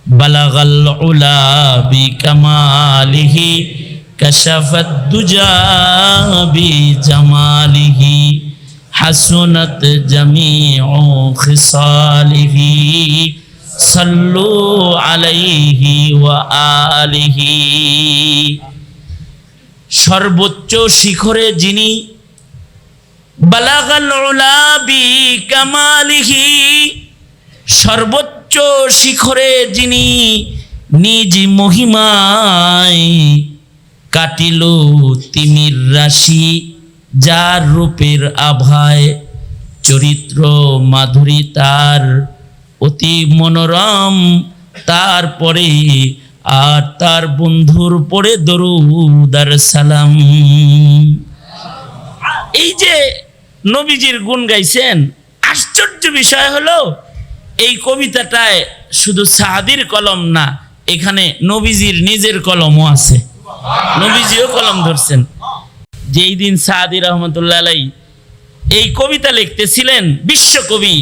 বালাগাল উলা বিকামালিহি কাশাফাদ দুজা বিজামালিহি হাসুনাত জামিউ খিসালিহি সাল্লু আলাইহি ওয়া আলিহি। সর্বোচ্চ শিখরে যিনি, বালাগাল উলা বিকামালিহি, সর্বোচ্চ শিখরে যিনি নিজ মহিমায় কাটিল তিমির রাশি, যার রূপের আভায় চরিত্র মাধুরী তার অতি মনোরম। তারপরে আর তার বন্ধুর পড়ে দরুদ আর সালাম। এই যে নবীজির গুণ গাইছেন, আশ্চর্য বিষয় হলো এই কবিতাটায় শুধু সাদির কলম না, এখানে নবীজির নিজের কলমও আছে, নবীজিও কলম ধরছেন। যেই দিন সাদি রহমতুল্লাহ আলাই এই কবিতা লিখতেছিলেন, বিশ্বকবি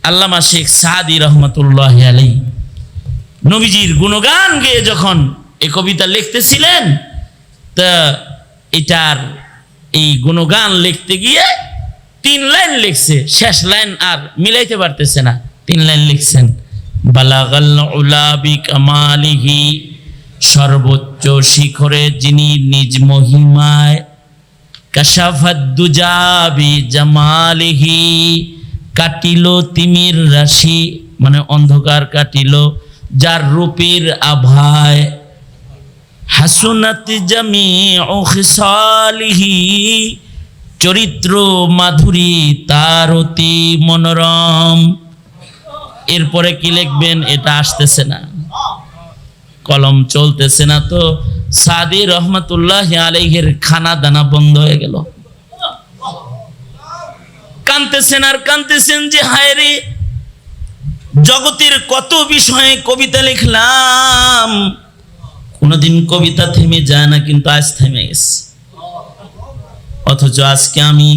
আল্লামা শেখ সাদি রহমতুল্লাহ আলাই নবীজির গুণগান গেয়ে যখন এই কবিতা লিখতেছিলেন, তা এটার এই গুণগান লিখতে গিয়ে 3 লাইন লিখছে, শেষ লাইন আর মিলাইতে পারতেছে না, 3 লাইন লিখছেন। বালাগাল উলা বিকামালিহি, সর্বোচ্চ শিখরে যিনি নিজ মহিমায়, কাশাফাদ দুজা বিজামালিহি, কাটিল তিমির রাশি, মানে অন্ধকার কাটিল যার রূপের আভায়, হাসুনাত জামিউ খিসালিহি, চরিত্র মাধুরী তার অতি মনোরম। এরপরে কি লিখবেন এটা আসতেছে না, কলম চলতেছে না, তো সাদি রহমতুল্লাহ আলাইহির খানা দানা বন্ধ হয়ে গেল। কাঁদতেছেন আর কাঁদতেছেন যে হায় রে, জগতের কত বিষয়ে কবিতা লিখলাম, কোনোদিন কবিতা থেমে যায় না, কিন্তু আজ থেমে গেছে। অথচ আজকে আমি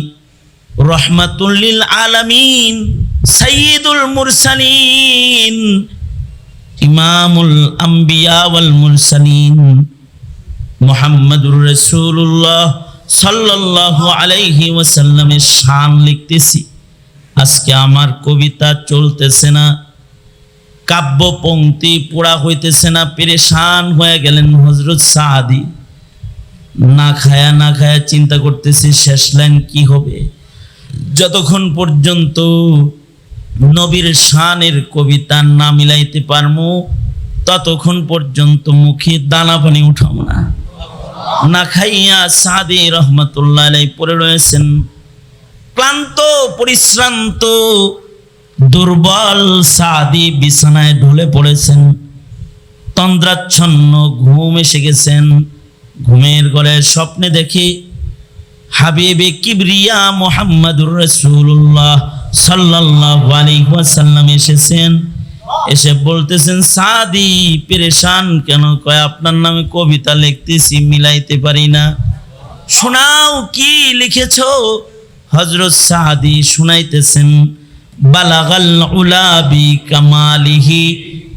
রহমাতুল লিল আলামিন, সাইয়্যিদুল মুরসালিন, ইমামুল আম্বিয়া ওয়াল মুরসালিন মুহাম্মাদুর রাসূলুল্লাহ সাল্লাল্লাহু আলাইহি ওয়াসাল্লামের শান লিখতেছি। আজকে আমার কবিতা চলতেছে না, কাব্য পংক্তি পড়া হইতেছে না, পেরেশান হয়ে গেলেন হযরত সাদি। না খায়া চিন্তা করতেছি শেষ লাইন কি হবে। যতক্ষণ পর্যন্ত নবীর শানের কবিতা না মিলাইতে পারমু, ততক্ষণ পর্যন্ত মুখে দানা পানি উঠাম না। না খাইয়া সাদি রহমতুল্লাহ আলাইহি পড়ে রয়েছেন, ক্লান্ত পরিশ্রান্ত দুর্বল সাদি বিছানায় ঢলে পড়েছেন, তন্দ্রাচ্ছন্ন ঘুম এসে গেছেন। ঘুমের ঘরে স্বপ্নে দেখি হাবিবে কিবরিয়া মুহাম্মাদুর রাসূলুল্লাহ সাল্লাল্লাহু আলাইহি ওয়াসাল্লাম এসেছেন। এসে বলতেছেন, সাদি পেরেশান কেন? কয় আপনার নামে কবিতা লিখতেছি, মিলাইতে পারি না। শোনাও কি লিখেছো? হযরত সাদি শুনাইতেছেন, বালাগাল উলা বিকামালিহি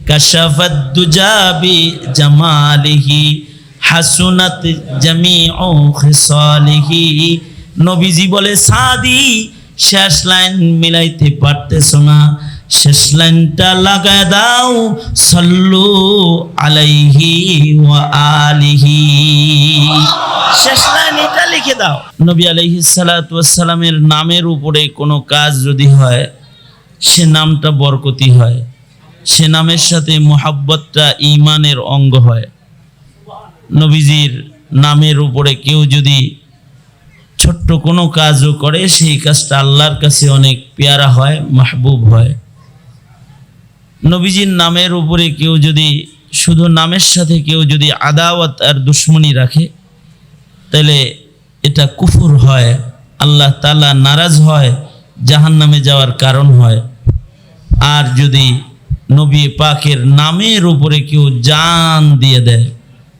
কাশাফাদ দুজা বিজামালিহি হাসুনাত জামিউ খিসালিহি। নবীজি বলে, সাদি শেষ লাইন মিলাইতে পারতেছো না, শেষ লাইনটা লাগায় দাও, সাল্লু আলাইহি ওয়া আলিহি। শেষ লাইন এটা লিখে দাও। নবী আলাইহিস সালাতু ওয়াস সালামের নামের উপরে কোনো কাজ যদি হয়, সে নামটা বরকতি হয়, সে নামের সাথে মুহাব্বতটা ঈমানের অঙ্গ হয়। নবীজির নামের উপরে কেউ যদি ছোট্ট কোনো কাজও করে, সেই কাজটা আল্লাহর কাছে অনেক পেয়ারা হয়, মাহবুব হয়। নবীজির নামের উপরে কেউ যদি শুধু নামের সাথে কেউ যদি আদাওয়াত আর দুশ্মনী রাখে, তাহলে এটা কুফর হয়, আল্লাহ তাআলা নারাজ হয়, জাহান্নামে যাওয়ার কারণ হয়। আর যদি নবী পাকের নামের উপরে কেউ জান দিয়ে দেয়,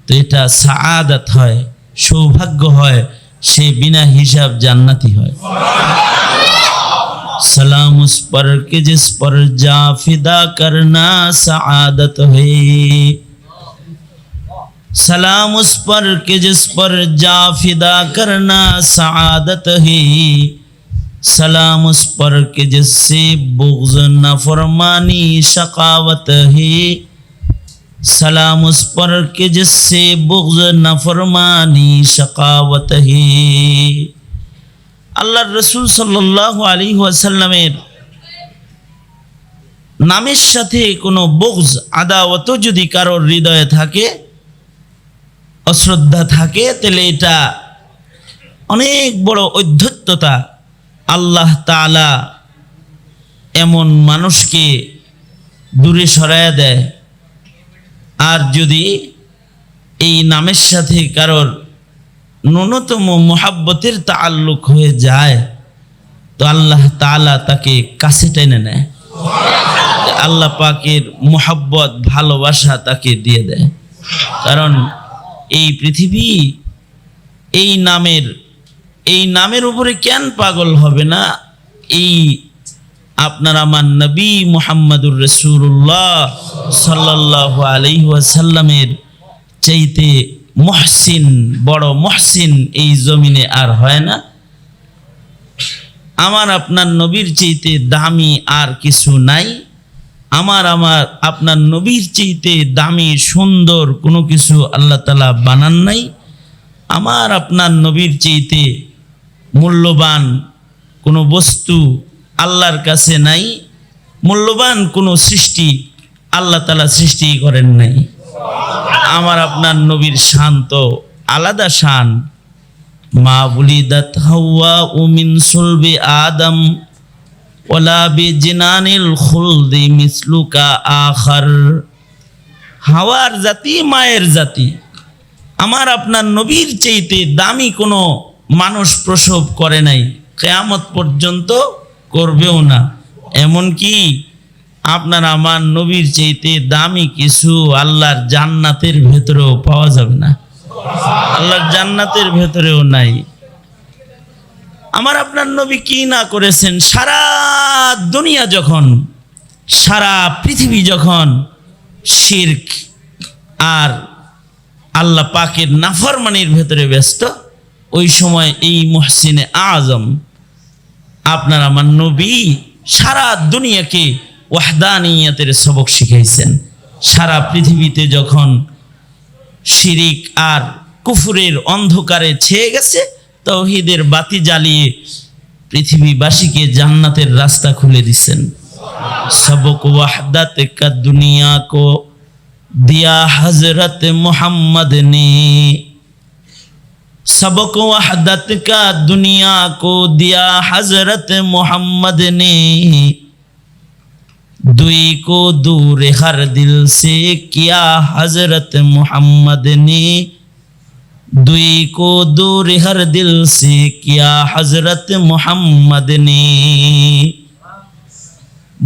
তো এটা সাআদাত হয়, সৌভাগ্য হয়, সে বিনা হিসাব জান্নাতি হয়। सलाम उस पर कि जिस पर जा फिदा करना सआदत है। सलाम उस पर कि जिस पर जा फिदा करना सआदत है। सलाम उस पर कि जिससे बुग़्ज़ नाफरमानी शकावत है। सलाम उस पर कि जिससे बुग़्ज़ नाफरमानी शकावत है। আল্লাহর রাসূল সাল্লাল্লাহু আলাইহি ওয়াসাল্লামের নামের সাথে কোনো বুগজ আদাওয়াত যদি কারোর হৃদয়ে থাকে, অশ্রদ্ধা থাকে, তাহলে এটা অনেক বড় অধ্যত্ততা। আল্লাহ তাআলা এমন মানুষকে দূরে সরায়া দেয়। আর যদি এই নামের সাথে কারোর ন্যূনতম মোহাব্বতের তাআল্লুক হয়ে যায়, তো আল্লাহ তাআলা তাকে কাছে টেনে নেয়। আল্লাহ পাকের মোহাব্বত, ভালোবাসা তাকে দিয়ে দেয়। কারণ এই পৃথিবী এই নামের উপরে কেন পাগল হবে না? এই আপনার আমার নবী মুহাম্মদুর রাসূলুল্লাহ সাল্লাল্লাহু আলাইহি ওয়াসাল্লামের চাইতে মহসিন, বড় মহসিন এই জমিনে আর হয় না। আমার আপনার নবীর চাইতে দামি আর কিছু নাই। আমার আপনার নবীর চাইতে দামি সুন্দর কোনো কিছু আল্লাহ তাআলা বানান নাই। আমার আপনার নবীর চাইতে মূল্যবান কোনো বস্তু আল্লাহর কাছে নাই। মূল্যবান কোনো সৃষ্টি আল্লাহ তাআলা সৃষ্টি করেন নাই। আমার আপনার নবীর শান তো আলাদা শান। মা বুলিদাত হাওয়া মিন সুলবি আদম ওয়ালা বিজিনানিল খুলদি মিসলুকা আখার। হাওয়ার জাতি মায়ের জাতি। আমার আপনার নবীর চাইতে দামি কোনো মানুষ প্রসব করে নাই, কিয়ামত পর্যন্ত করবেও না। এমনকি আপনার আমার নবীর চাইতে দামি কিছু আল্লাহর জান্নাতের ভেতরেও পাওয়া যাবে না। আল্লাহর জান্নাতের ভেতরেও নাই। আমার আপনার নবী কি না করেছেন! সারা দুনিয়া যখন, সারা পৃথিবী যখন শিরক আর আল্লাহ পাকের নাফরমানির ভেতরে ব্যস্ত, ওই সময় এই মুহসিনে আজম আপনার আমার নবী সারা দুনিয়াকে ওয়াহদানিয়তের সবক শিখাইছেন। সারা পৃথিবীতে যখন শিরিক আর কুফরের অন্ধকারে ছেয়ে গেছে, তাওহীদের বাতি জ্বালিয়ে পৃথিবীবাসীকে জান্নাতের রাস্তা খুলে দিচ্ছেন। সবক ওয়াহদাত কা দুনিয়া কো দিয়া হযরত মুহাম্মদ নে। सबक वहदत का दुनिया को दिया हजरत मोहम्मद ने। दुई को दूर हर दिल से किया हजरत मोहम्मद ने। दुई को दूर हर दिल से किया हजरत मोहम्मद ने।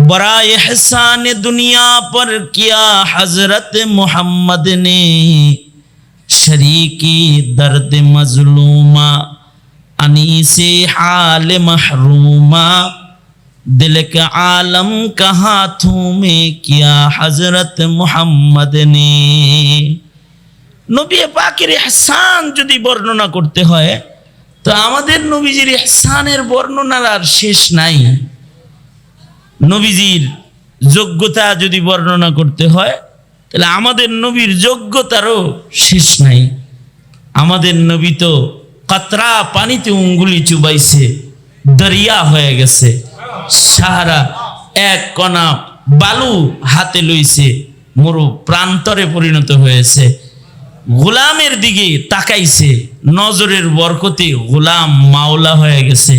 बड़ा एहसान दुनिया पर किया हजरत मोहम्मद ने। शरीकी दर्द मजलूमा अनी से हाल महरूमा। दिल के आलम का हाथों में किया हजरत मोहम्मद ने। নবী পাকের ইহসান যদি বর্ণনা করতে হয়, তো আমাদের নবীজির ইহসানের বর্ণনার আর শেষ নাই। নবীজির যোগ্যতা যদি বর্ণনা করতে হয়, তাহলে আমাদের নবীর যোগ্যতারও শেষ নাই। আমাদের নবী তো কাতরা পানিতে উঙ্গুলি চুবাইছে, দরিয়া হয়ে গেছে। সাহারা এক কণা বালু হাতে লইছে, মরু প্রান্তরে পরিণত হয়েছে। গোলামের দিকে তাকাইছে, নজরের বরকতে গোলাম মাওলা হয়ে গেছে,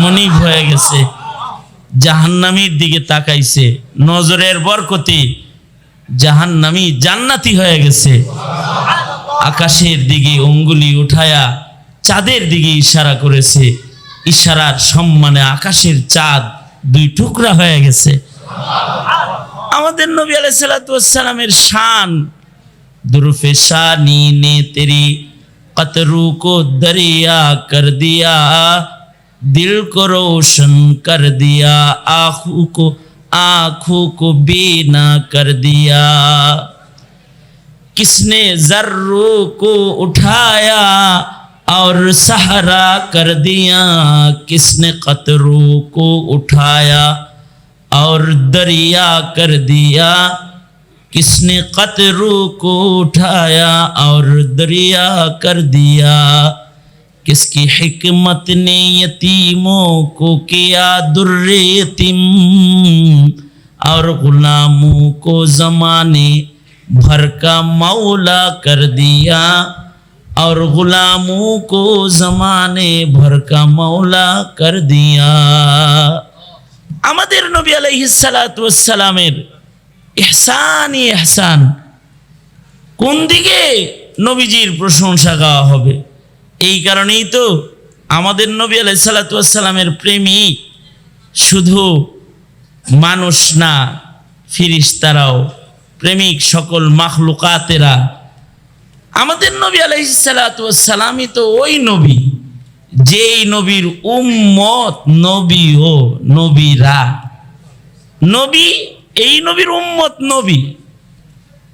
মনিব হয়ে গেছে। জাহান্নামীর দিকে তাকাইছে, নজরের বরকতে জাহান্নামী জান্নাতি হয়ে গেছে। আকাশের দিকে অঙ্গুলি উঠায়া চাঁদের দিকে ইশারা করেছে, ইশারার সম্মানে আকাশের চাঁদ দুই টুকরা হয়ে গেছে। আমাদের নবী আলাইহিস সালাতু ওয়াস সালামের শান, दुरुफ़े शानी ने तेरी कतरू को दरिया कर दिया। दिल को रोशन कर दिया, आँखों को बीना कर दिया। किसने ज़र्रों को उठाया और सहारा कर दिया, किसने कतरों को उठाया और दरिया कर दिया, किसने कतरों को उठाया और दरिया कर दिया। किसकी हिकमत ने यतीमों को किया दुर्रे यतीम और गुलामों को ज़माने भर का मौला कर दिया, और गुलामों को ज़माने भर का मौला कर दिया। আমাদের নবী আলাইহিস সালাতু ওয়াস সালামের ইহসানই ইহসান। কোন দিকে নবীজির প্রশংসা গাওয়া হবে? এই কারণেই তো আমাদের নবী আলাইহিস সালাতু ওয়াস সালামের প্রেমিক শুধু মানুষ না, ফেরেশতারাও প্রেমিক, সকল মাখলুকাতেরা। আমাদের নবী আলাইহিস সালাতু ওয়াস সালামই তো ওই নবী যেই নবীর উম্মত নবী ও নবীরা। নবী এই নবীর উম্মত নবী,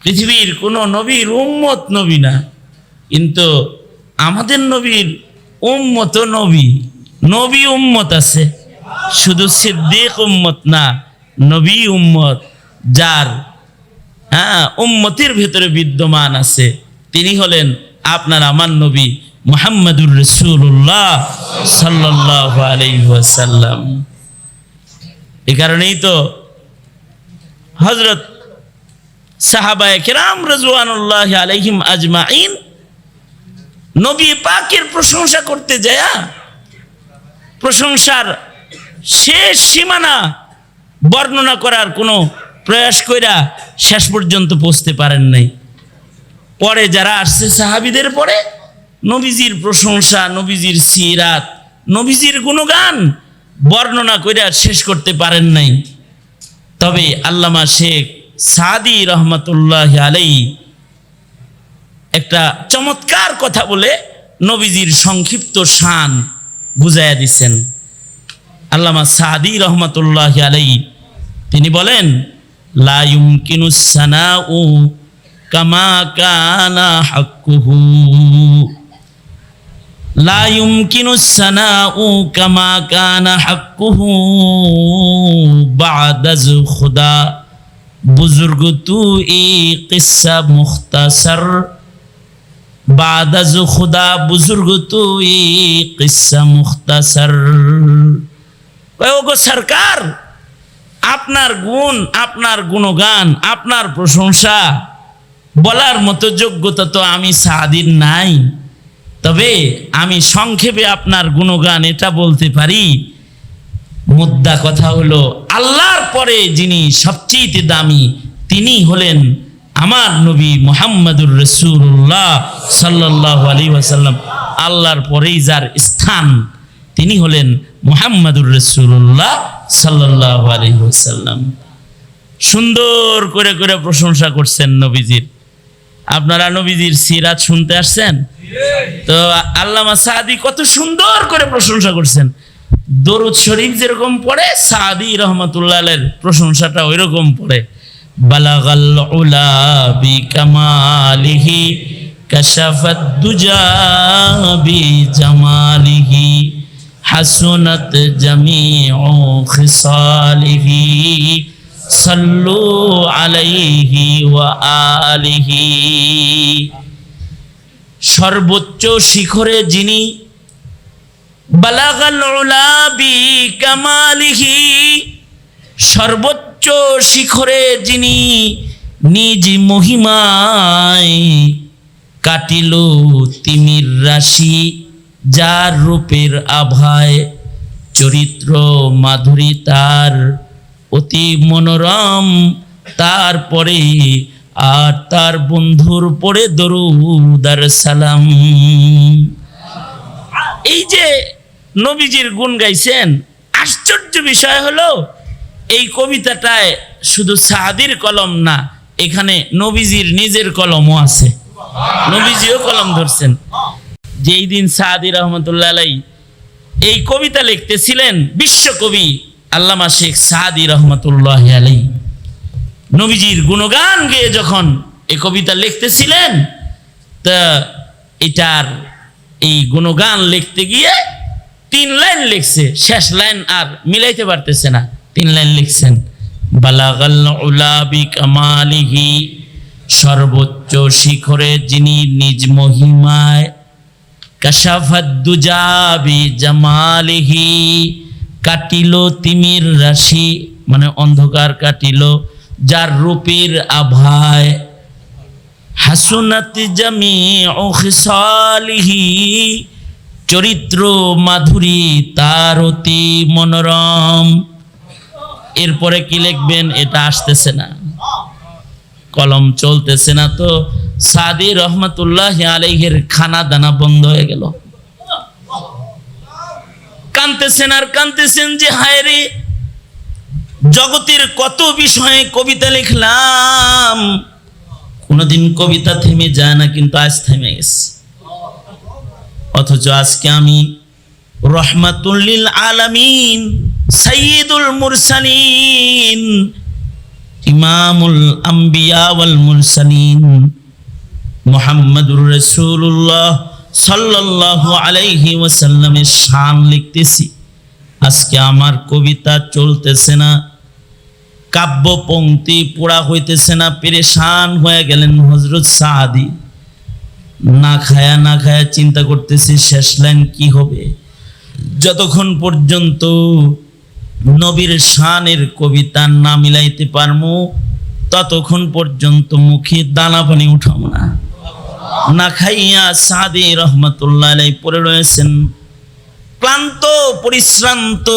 পৃথিবীর কোনো নবীর উম্মত নবী না। কিন্তু আমাদের নবীর উম্মত নবী, নবী উম্মত আছে, শুধু সিদ্দিক উম্মত না, নবী উম্মত যার উম্মতের ভেতরে বিদ্যমান আছে, তিনি হলেন আপনার আমার নবী মুহাম্মাদুর রাসূলুল্লাহ সাল্লাল্লাহু আলাইহি ওয়াসাল্লাম। এই কারণেই তো হযরত সাহাবায়ে কেরাম রাযওয়ানুল্লাহি আলাইহিম আজমাইন নবী পাকের প্রশংসা করতে যায় প্রশংসার শেষ সীমানা বর্ণনা করার কোনো প্রয়াস কইরা শেষ পর্যন্ত পৌঁছতে পারেন নাই। পরে যারা আসছে সাহাবীদের পরে নবীজির প্রশংসা, নবীজির সিরাত, নবীজির গুণগান বর্ণনা কইরা শেষ করতে পারেন নাই। তবে আল্লামা শেখ সাদি রহমাতুল্লাহি আলাইহি একটা চমৎকার কথা বলে নবীজির সংক্ষিপ্ত শান বুঝাইয়া দিচ্ছেন। আল্লামা সাদি রহমাতুল্লাহি আলাইহি তিনি বলেন, লা ইউমকিনুস সানাউ কামা কানা হাক্কুহু, লা ইউমকিনুস সানাউ কামা কানা হাক্কুহু বা'দাজ খুদা বুজুর্গ তু এ কিসসা মুখতাসার, বা'দাজ খুদা বুজুর্গ তু এ কিসসা মুখতাসার। ওগো সরকার, আপনার গুণ, আপনার গুণগান, আপনার প্রশংসা বলার মতো যোগ্যতা তো আমি সাদির নাই। তবে আমি সংক্ষেপে আপনার গুণগান এটা বলতে পারি, মুদ্রা কথা হলো আল্লাহর পরে যিনি সবচেয়ে দামি তিনি হলেন আমার নবী মুহাম্মাদুর রাসূলুল্লাহ সাল্লাল্লাহু আলাইহি ওয়াসাল্লাম। আল্লাহর পরেই যার স্থান তিনি হলেন মুহাম্মাদুর রাসূলুল্লাহ সাল্লাল্লাহু আলাইহি ওয়াসাল্লাম। সুন্দর করে করে প্রশংসা করছেন নবীজির। আপনারা নবীজির সিরাত শুনতে আসছেন তো আল্লামা সাদি কত সুন্দর করে প্রশংসা করছেন। দরুদ শরীফ যেরকম পড়ে সাদি রহমাতুল্লাহ আলাইহির প্রশংসাটা ওইরকম পড়ে। বালাগাল উলা বি কামালিহি কাশাফাত দুজা বি জামালিহি হাসুনাত জামিউ খিসালিহি সাল্লু আলাইহি ওয়া আলিহি। সর্বোচ্চ শিখরে যিনি, বালাগাল উলা বি কামালিহি, সর্বোচ্চ শিখরে যিনি নিজ মহিমায় কাটিল তিমির রাশি, যার রূপের আভায় চরিত্র মাধুরী তার অতি মনোরম, তারপরে আর তার বন্ধুর পড়ে দরুদ আর সালাম। এই যে নবীজির গুণ গাইছেন, আশ্চর্য বিষয় হলো এই কবিতাটায় শুধু সাদির কলম না, এখানে নবীজির নিজের কলমও আছে, নবীজিও কলম ধরছেন। যেই দিন সাদি রহমতুল্লাহ আলাইহি এই কবিতা লিখতেছিলেন বিশ্বকবি আল্লামা শেখ সাদি রহমতুল্লাহ আলাইহি। নবীজির গুণগান গেয়ে যখন এই কবিতা লিখতেছিলেন, তা এটার এই গুণগান লিখতে গিয়ে 3 লাইন লিখছে, শেষ লাইন আর মিলাইতে পারতেছে না। 3 লাইন লিখছেন, বালাগাল উলা বিকামালিহি, সর্বোচ্চ শিখরে যিনি নিজ মহিমায়, কাশাফাদ দুজা বিজামালিহি, কাটিল তিমির রাশি, মানে অন্ধকার কাটিল যার রূপের আভায়, হাসুনাত জামিউ খিসালিহি, চরিত্র মাধুরী তার অতি মনোরম। এরপরে কি লিখবেন এটা আসতেছে না, কলম চলতেছে না। তো সাদি রহমতুল্লাহ আলাইহির খানা দানা বন্ধ হয়ে গেল। কাঁদতেছেন আর কাঁদতেছেন যে হায় রে, জগতের কত বিষয়ে কবিতা লিখলাম, কোনোদিন কবিতা থেমে যায় না, কিন্তু আজ থেমে গেছে। অথচ আজকে আমি রহমাতুল লিল আলামিন, সাইয়্যিদুল মুরসালিন, ইমামুল আম্বিয়া ওয়াল মুরসালিন মুহাম্মাদুর রাসূলুল্লাহ সাল্লাল্লাহু আলাইহি ওয়াসাল্লামের শান লিখতেছি। আজকে আমার কবিতা চলতেছে না, কাব্য পংক্তি পড়া হইতেছে না, পেরেশান হয়ে গেলেন হযরত সাদি। না খায়া চিন্তা করতেছি শেষ লাইন কি হবে। যতক্ষণ পর্যন্ত নবীর শানের কবিতা না মিলাইতে পারমু, ততক্ষণ পর্যন্ত মুখে দানা পানি উঠাম না। না খাইয়া সাদি রহমতুল্লাহ আলাইহি পড়ে রয়েছেন, ক্লান্ত পরিশ্রান্ত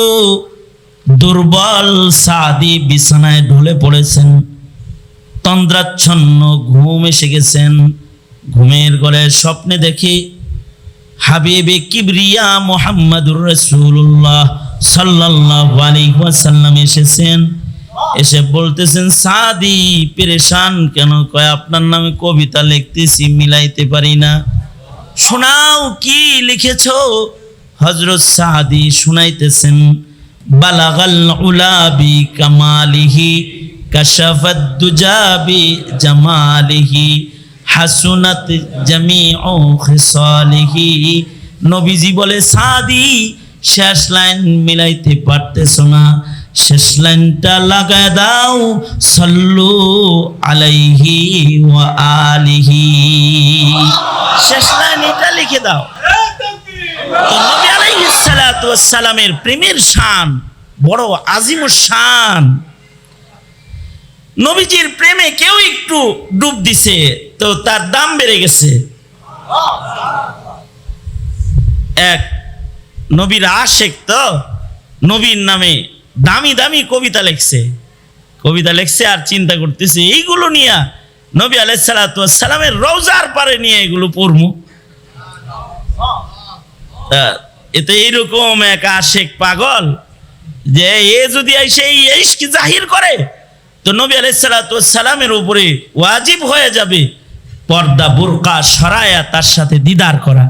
দুর্বল সাদি বিছানায় ঢলে পড়েছেন, তন্দ্রাচ্ছন্ন ঘুম এসে গেছেন। ঘুমের ঘরে স্বপ্নে দেখি হাবিবে কিবরিয়া মুহাম্মাদুর রাসূলুল্লাহ সাল্লাল্লাহু আলাইহি ওয়াসাল্লাম এসেছেন। এসে বলতেছেন, সাদি পেরেশান কেন? কয় আপনার নামে কবিতা লিখতেছি, মিলাইতে পারি না। শোনাও কি লিখেছো? হযরত সাদি শুনাইতেছেন, বালাগাল উলা বিকামালিহি, কাশাফাদ দুজা বিজামালিহি, হাসুনাত জামিউ খিসালিহি। নবীজি বলে, সাদি শেষ লাইন মিলাইতে পারতেছো না, শেষ লাইনটা লাগায় দাও, সাল্লু আলাইহি ওয়া আলিহি। শেষ লাইন এটা লিখে দাও। তো নবী আলাইহিস সালাতু ওয়াস সালামের প্রেমের শান বড় আজিমুস শান। নবীজির প্রেমে কেউ একটু ডুব দিছে তো তার দাম বেড়ে গেছে। এক নবীর আশেক, তো নবীর নামে দামি দামি কবিতা লেখছে আর চিন্তা করতেছে এইগুলো নিয়ে নবী আলাইহিস সালাতু ওয়াস সালামের রওজার পারে নিয়ে এগুলো পড়মু। এতে এইরকম এক আশেক পাগল যে এ যদি এসে এই ইশক জাহির করে, তো নবী আলাইহিস সালাতু ওয়াস সালামের উপরে ওয়াজিব হয়ে যাবে পর্দা বুরকা সরায়া তার সাথে দিদার করা।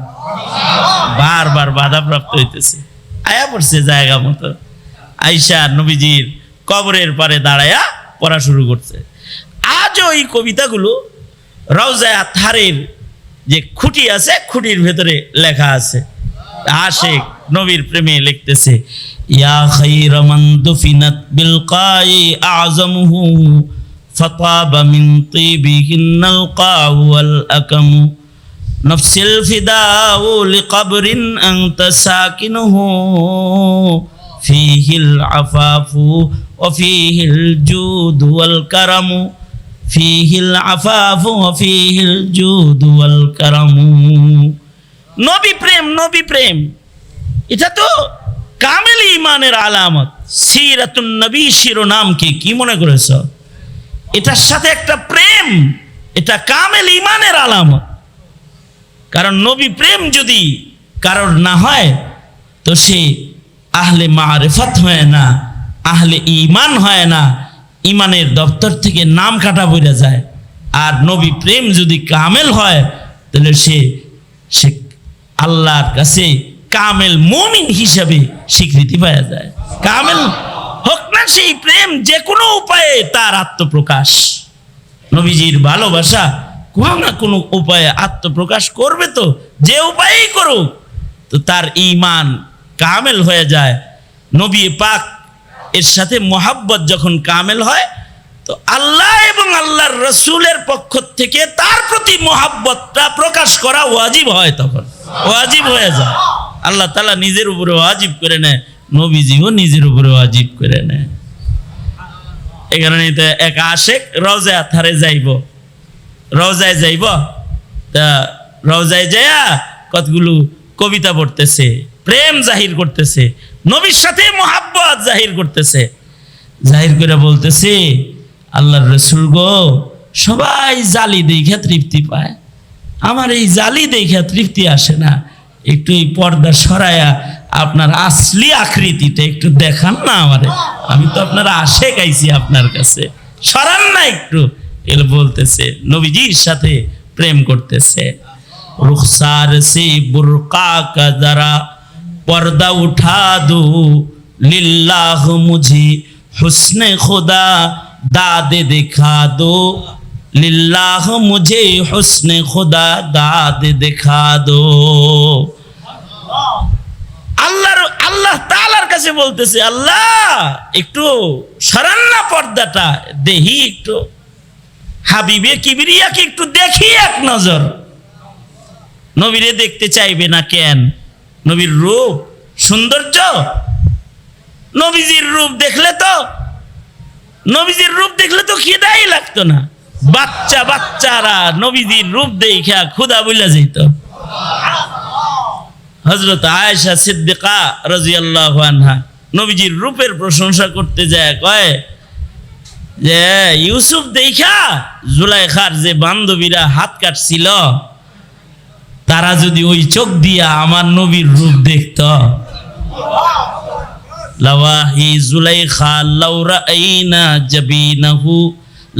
বারবার বাধাপ্রাপ্ত হইতেছে, আয়া পড়ছে জায়গা মতো, আইসা নবীজির কবরের পারে দাঁড়ায়া পড়া শুরু করছে। আজও এই কবিতাগুলো রওজা আতহারের যে খুঁটি আছে, খুঁটির ভেতরে লেখা আছে। আশেক নবীর প্রেমে লিখতেছে, ইয়া খায়রা মান দুফিনাত বিল কাই আযমুহু, ফাতাবা মিন তিবিহিন্নাল কাউ ওয়াল আকামু, নফসিল ফিদাউ লিকবরিন আনতা সাকিনুহু, ফীহিল আফাফু ওয়া ফীহিল জুদ ওয়াল কারামু, ফীহিল আফাফু ওয়া ফীহিল জুদ ওয়াল কারামু। নবী প্রেম এটা তো কামেল ঈমানের আলামত। সিরাতুন নবী শিরোনামকে কি মনে করেছ? এটার সাথে একটা প্রেম, এটা কামেল ঈমানের আলামত। কারণ নবী প্রেম যদি কারোর না হয় তো সে আহলে মারিফত হয় না, আহলে ঈমান হয় না, ঈমানের দপ্তর থেকে নাম কাটা পড়ে যায়। আর নবী প্রেম যদি কামেল হয় তাহলে সে আল্লাহর কাছে কামেল মুমিন হিসাবে স্বীকৃতি পাওয়া যায়। কামেল হোক না সেই প্রেম, যে কোনো উপায়ে তার আত্মপ্রকাশ, নবীজির ভালোবাসা কোনো না কোনো উপায়ে আত্মপ্রকাশ করবে, তো যে উপায়েই করুক, তো তার ঈমান কামেল হয়ে যায়। নবী পাক এর সাথে মোহাব্বত যখন কামেল হয়, তো আল্লাহ এবং আল্লাহর রসুলের পক্ষ থেকে তার প্রতি মোহাব্বতটা প্রকাশ করা ওয়াজিব হয়, তখন ওয়াজিব হয়ে যায়। আল্লাহ তাআলা নিজের উপরে ওয়াজিব করে নেয়, নবীজিও নিজের উপরে ওয়াজিব করে নেয়। এই কারণে এক আশেক রওজা থারে যাইব, রওজায় যাইব, তা রওজায় যাইয়া কতগুলো কবিতা পড়তেছে, প্রেম জাহির করতেছে, নবীর সাথে মোহাব্বত জাহির করতেছে, জাহির করে বলতেছে, আল্লাহর রসুল গো, সবাই জালি দেখে তৃপ্তি পায়, আমার এই জালি দেখে তৃপ্তি আসে না, একটু এই পর্দা সরায়া আপনার আসলি আকৃতিটা একটু দেখান না আমারে, আমি তো আপনার আশেক আইছি আপনার কাছে, সরান না একটু। এগুলো বলতেছে, নবীজির সাথে প্রেম করতেছে। रुखसार से बुरका का जरा पर्दा उठा दो, लिल्लाह मुझे हुस्न खुदा दाद दिखा दो, लिल्लाह मुझे हुस्न खुदा दाद दिखा दो। আল্লাহ তাআলার কাছে বলতেছে, আল্লাহ একটু সরান না পর্দাটা, দেখি একটু হাবিবে কিবরিয়াকে একটু দেখি এক নজর। নবীরে দেখতে চাইবে না কেন? নবীর রূপ সৌন্দর্য, নবীজির রূপ দেখলে তো, নবীজির রূপ দেখলে তো খিদাই লাগতো না, বাচ্চারা নবীজির রূপ দেখা ক্ষুধা বইলা যেত। হযরত আয়েশা সিদ্দিকা রাদিয়াল্লাহু আনহা নবীজির রূপের প্রশংসা করতে যায়, কয় যে ইউসুফ দেখা জুলাইখার যে বান্ধবীরা হাত কাটছিল, তারা যদি ওই চোখ দিয়া আমার নবীর রূপ দেখত, লাওয়াহি জুলাইখা লাউ রাআইনা জাবিনাহু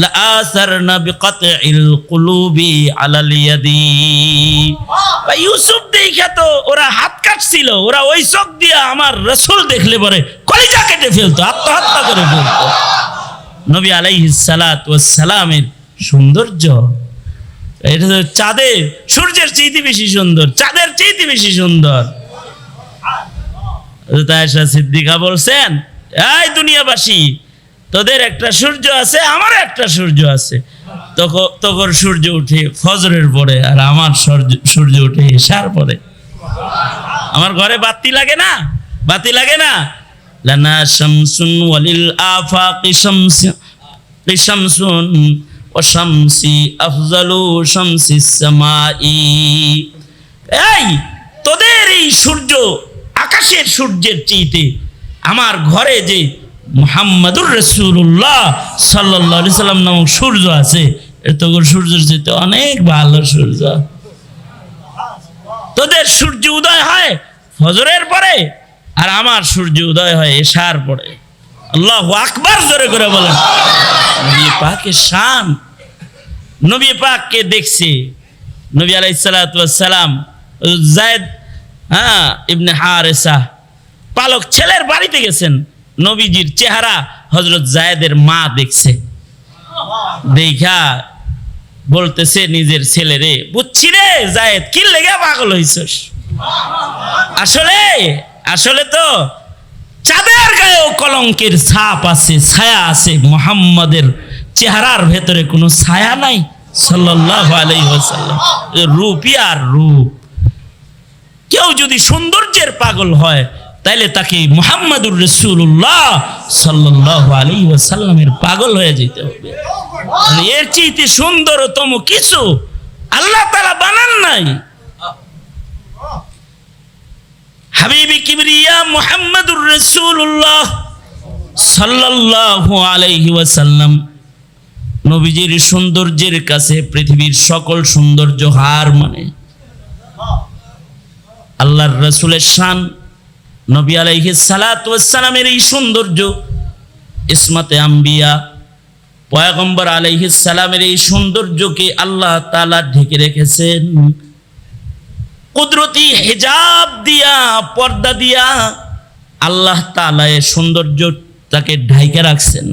লাআসারনা বিকাতইল কুলুবি আলাল ইয়াদি। ইউসুফ দেখা তো ওরা হাত কাটছিল, ওরা ওই চোখ দিয়া আমার রাসূল দেখলে পরে কলিজা কেটে ফেলতো, আত্মহত্যা করে ফেলতো। নবী আলাইহিস সালাতু ওয়াস সালামের সৌন্দর্য, এটা তো চাঁদের সূর্যের চেয়ে বেশি সুন্দর, চাঁদের চেয়ে বেশি সুন্দর। আয়েশা সিদ্দিকা বলছেন, এই দুনিয়াবাসী, তোদের একটা সূর্য আছে, আমার একটা সূর্য আছে, তোর সূর্য উঠে ফজরের পরে, আর আমার সূর্য উঠে এশার পরে। আমার ঘরে বাতি লাগে না, বাতি লাগে না। লানা শামসুন ওয়ালিল আফাকি শামসুন ও শামসি আফজালু শামসিস সামাই। এই তোদের এই সূর্য আকাশের সূর্যের চেয়ে আমার ঘরে যে মুহাম্মাদুর রাসূলুল্লাহ সাল্লাল্লাহু আলাইহি সাল্লাম নামক সূর্য আছে, এটা তোর সূর্যের চেয়ে অনেক ভালো সূর্য। তোদের সূর্য উদয় হয় ফজরের পরে, আর আমার সূর্য উদয় হয় এশার পরে। আল্লাহু আকবার, জোরে করে বলেন। নবী পাকের শান, নবী পাককে দেখছে নবী আলাইহিস সালাতু ওয়াস সালাম যায়েদ ইবনে হারেসা পালক ছেলের বাড়িতে গেছেন, নবীজির চেহারা হযরত যায়েদের মা দেখছে, দেখা বলতেছে নিজের ছেলেরে, বুঝছি রে যায়েদ, কি লেগে পাগল হইছস? আসলে তো চাঁদের গায়েও কলঙ্কের ছাপ আছে, ছায়া আছে, মুহাম্মাদের চেহারার ভেতরে কোনো ছায়া নাই সাল্লাল্লাহু আলাইহি ওয়াসাল্লাম। রূপই আর রূপ। কেউ যদি সৌন্দর্যের পাগল হয়, তাইলে তাকে মুহাম্মাদুর রাসূলুল্লাহ সাল্লাল্লাহু আলাইহি ওয়াসাল্লামের পাগল হয়ে যেতে হবে। এর চেয়ে সুন্দরতম কিছু আল্লাহ তাআলা বানান নাই। হাবিবি কিবরিয়া মুহাম্মাদুর রাসূলুল্লাহ সাল্লাল্লাহু আলাইহি ওয়াসাল্লাম নবীজির সৌন্দর্যের কাছে পৃথিবীর সকল সৌন্দর্য হার মানে। আল্লাহর রাসূলের শান, নবী আলাইহিস সালাতু ওয়াস সালামের এই সৌন্দর্য, ইসমাতে আম্বিয়া পয়গম্বর আলাইহিস সালামের এই সৌন্দর্যকে আল্লাহ তাআলা ঢেকে রেখেছেন, কুদরতি হিজাব দিয়া পর্দা দিয়া আল্লাহ তাআলা এই সৌন্দর্যটাকে ঢাইকা রাখছেন,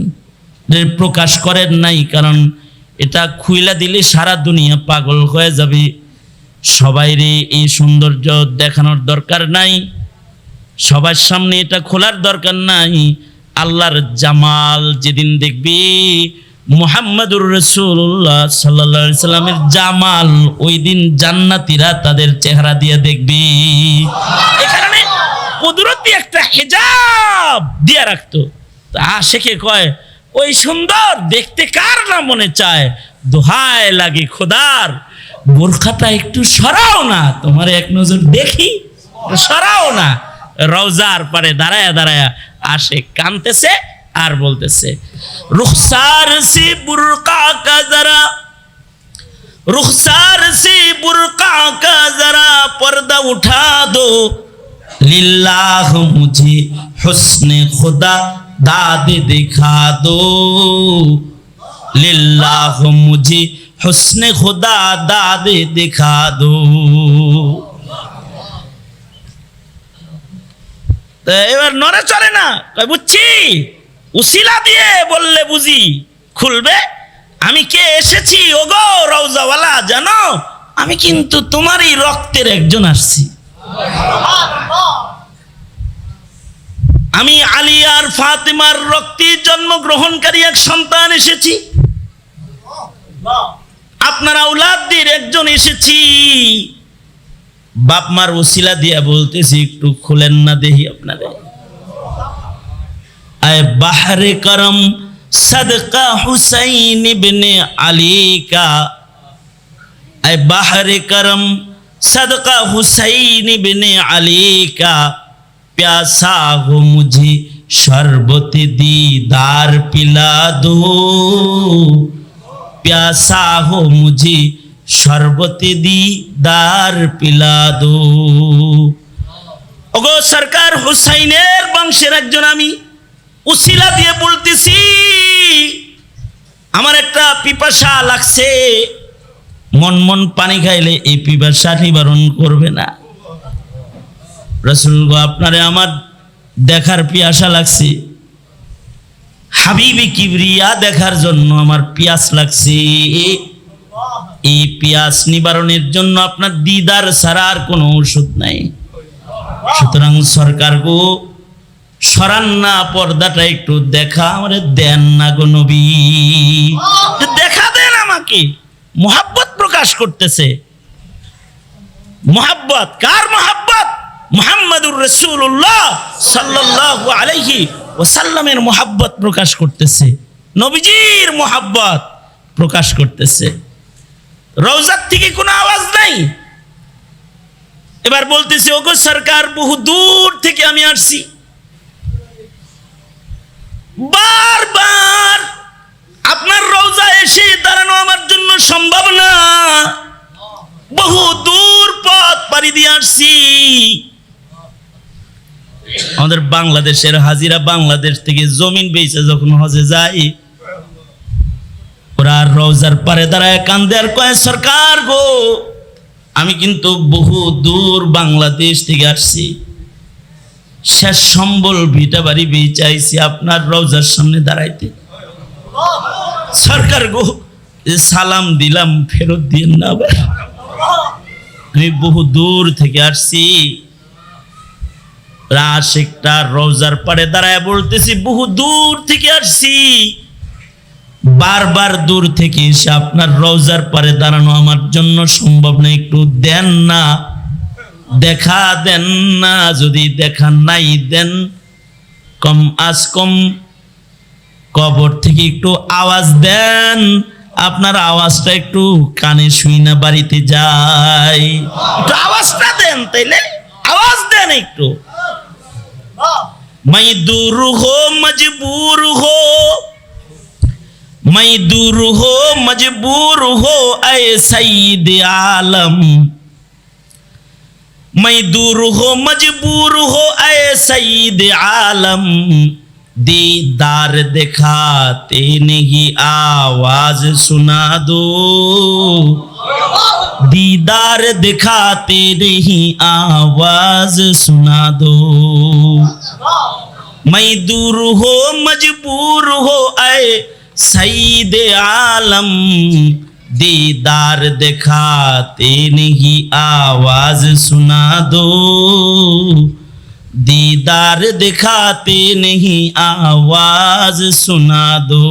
প্রকাশ করেন নাই। কারণ এটা খুইলা দিলে সারা দুনিয়া পাগল হয়ে যাবে। সবাইরে এই সৌন্দর্য দেখানোর দরকার নাই, সবার সামনে এটা খোলার দরকার নাই। আল্লাহর জামাল যেদিন দেখবি, মুহাম্মাদুর রাসূলুল্লাহ সাল্লাল্লাহু আলাইহি সাল্লামের জামাল ওই দিন জান্নাতীরা তাদের চেহারা দিয়ে দেখবি। এই কারণে কুদরতি একটা হিজাব দিয়া রাখতো। তা শেখে কয়, ওই সুন্দর দেখতে কার না মনে চায়, দোহায় লাগে খোদার, বোরখাটা একটু সরাও না, তোমার এক নজর দেখি, সরাও না। রওজার পারে দাঁড়ায়া দাঁড়ায়া আসে, কানতেছে আর বলতেছে, রুখসার সি বুরকা কা জরা, रुखसार से बुरका का जरा पर्दा उठा दो, लिल्लाह मुझे हुस्न खुदा दाद दिखा दो, लिल्लाह मुझे हुस्न खुदा दाद दिखा दो। এবার নড়ে চড়ে না, বুঝছি উসিলা দিয়ে বললে বুঝি খুলবে। আমি কে এসেছি ওগো রওজাওয়ালা জানো, আমি কিন্তু তোমারই রক্তের একজন আসছি। আমি আলী আর ফাতিমার রক্তে জন্মগ্রহণকারী এক সন্তান এসেছি, আপনার আওলাদদের একজন এসেছি। বাপ মার ওসিলা দিয়া বলতেছি, একটু খুলেন না দেখি আপনাদের। আয় বাহরে করম सदका हुसैन इब्ने अली का, ऐ बाहर करम सदका हुसैन इब्ने अली का, प्यासा हो मुझे शरबत दीदार पिला दो, प्यासा हो मुझे शरबत दीदार पिला दो। ओगो सरकार हुसैনের বংশের একজন আমি উসিলা দিয়ে বলতেছি, আমার একটা পিপাসা লাগছে, মন মন পানি খাইলে এই পিপাসা নিবারণ করবে না। রাসূল গো, আপনারে আমার দেখার পিয়াসা লাগছে, হাবিবি কিবরিয়া দেখার জন্য আমার পিয়াস লাগছে। এই পিয়াস নিবারণের জন্য আপনার দিদার ছাড়া আর কোনো ওষুধ নাই। সুতরাং সরকার গো, সরান না পর্দাটা, একটু দেখা আমারে দেন না গো নবী, দেখা দেন আমাকে। মোহাব্বত প্রকাশ করতেছে। মোহাব্বত কার মোহাব্বত? মুহাম্মাদুর রাসূলুল্লাহ সাল্লাল্লাহু আলাইহি ওয়াসাল্লামের মোহাব্বত প্রকাশ করতেছে, নবীজির মোহাব্বত প্রকাশ করতেছে। রওজার থেকে কোনো আওয়াজ নাই। এবার বলতেছে, ওগো সরকার, বহু দূর থেকে আমি আসছি, বারবার আপনার রওজা এসে দাঁড়ানো আমার জন্য সম্ভব না, বহু দূর পথ পাড়ি দিয়ে আসছি। আমাদের বাংলাদেশের হাজিরা বাংলাদেশ থেকে জমিন বেচে যখন হজে যায়, ওরা রওজার পারে দাঁড়ায় কান্দে আর কয়, সরকার গো, আমি কিন্তু বহু দূর বাংলাদেশ থেকে আসছি, শেষ সম্বল ভিটা বাড়ি বেচাইছি আপনার রওজার সামনে দাঁড়াইতে। সরকার গো, সালাম দিলাম, ফেরত দিন না, আমি বহু দূর থেকে আসছি। আশিকটা রওজার পারে দাঁড়ায় বলতেছি, বহু দূর থেকে আসছি, বারবার দূর থেকে এসে আপনার রওজার পারে দাঁড়ানো আমার জন্য সম্ভব না, একটু দেন না, দেখা দেন না। যদি দেখা নাই দেন, কম আজ কম কবর থেকে একটু আওয়াজ দেন, আপনার আওয়াজটা একটু কানে শুই না বাড়িতে যাই, একটু আওয়াজটা দেন, তাইলে আওয়াজ দেন একটু। मैं दूर हो मजबूर हो, मैं दूर हो मजबूर हो ऐ सईद आलम, मैं दूर हो मजबूर हो ऐ सईद आलम, दीदार दिखाते नहीं आवाज सुना दो, दीदार दिखाते नहीं आवाज सुना दो मैं दूर हो मजबूर हो ऐ सईद आलम दीदार दिखाते नहीं आवाज सुना दो दीदार दिखाते नहीं आवाज सुना दो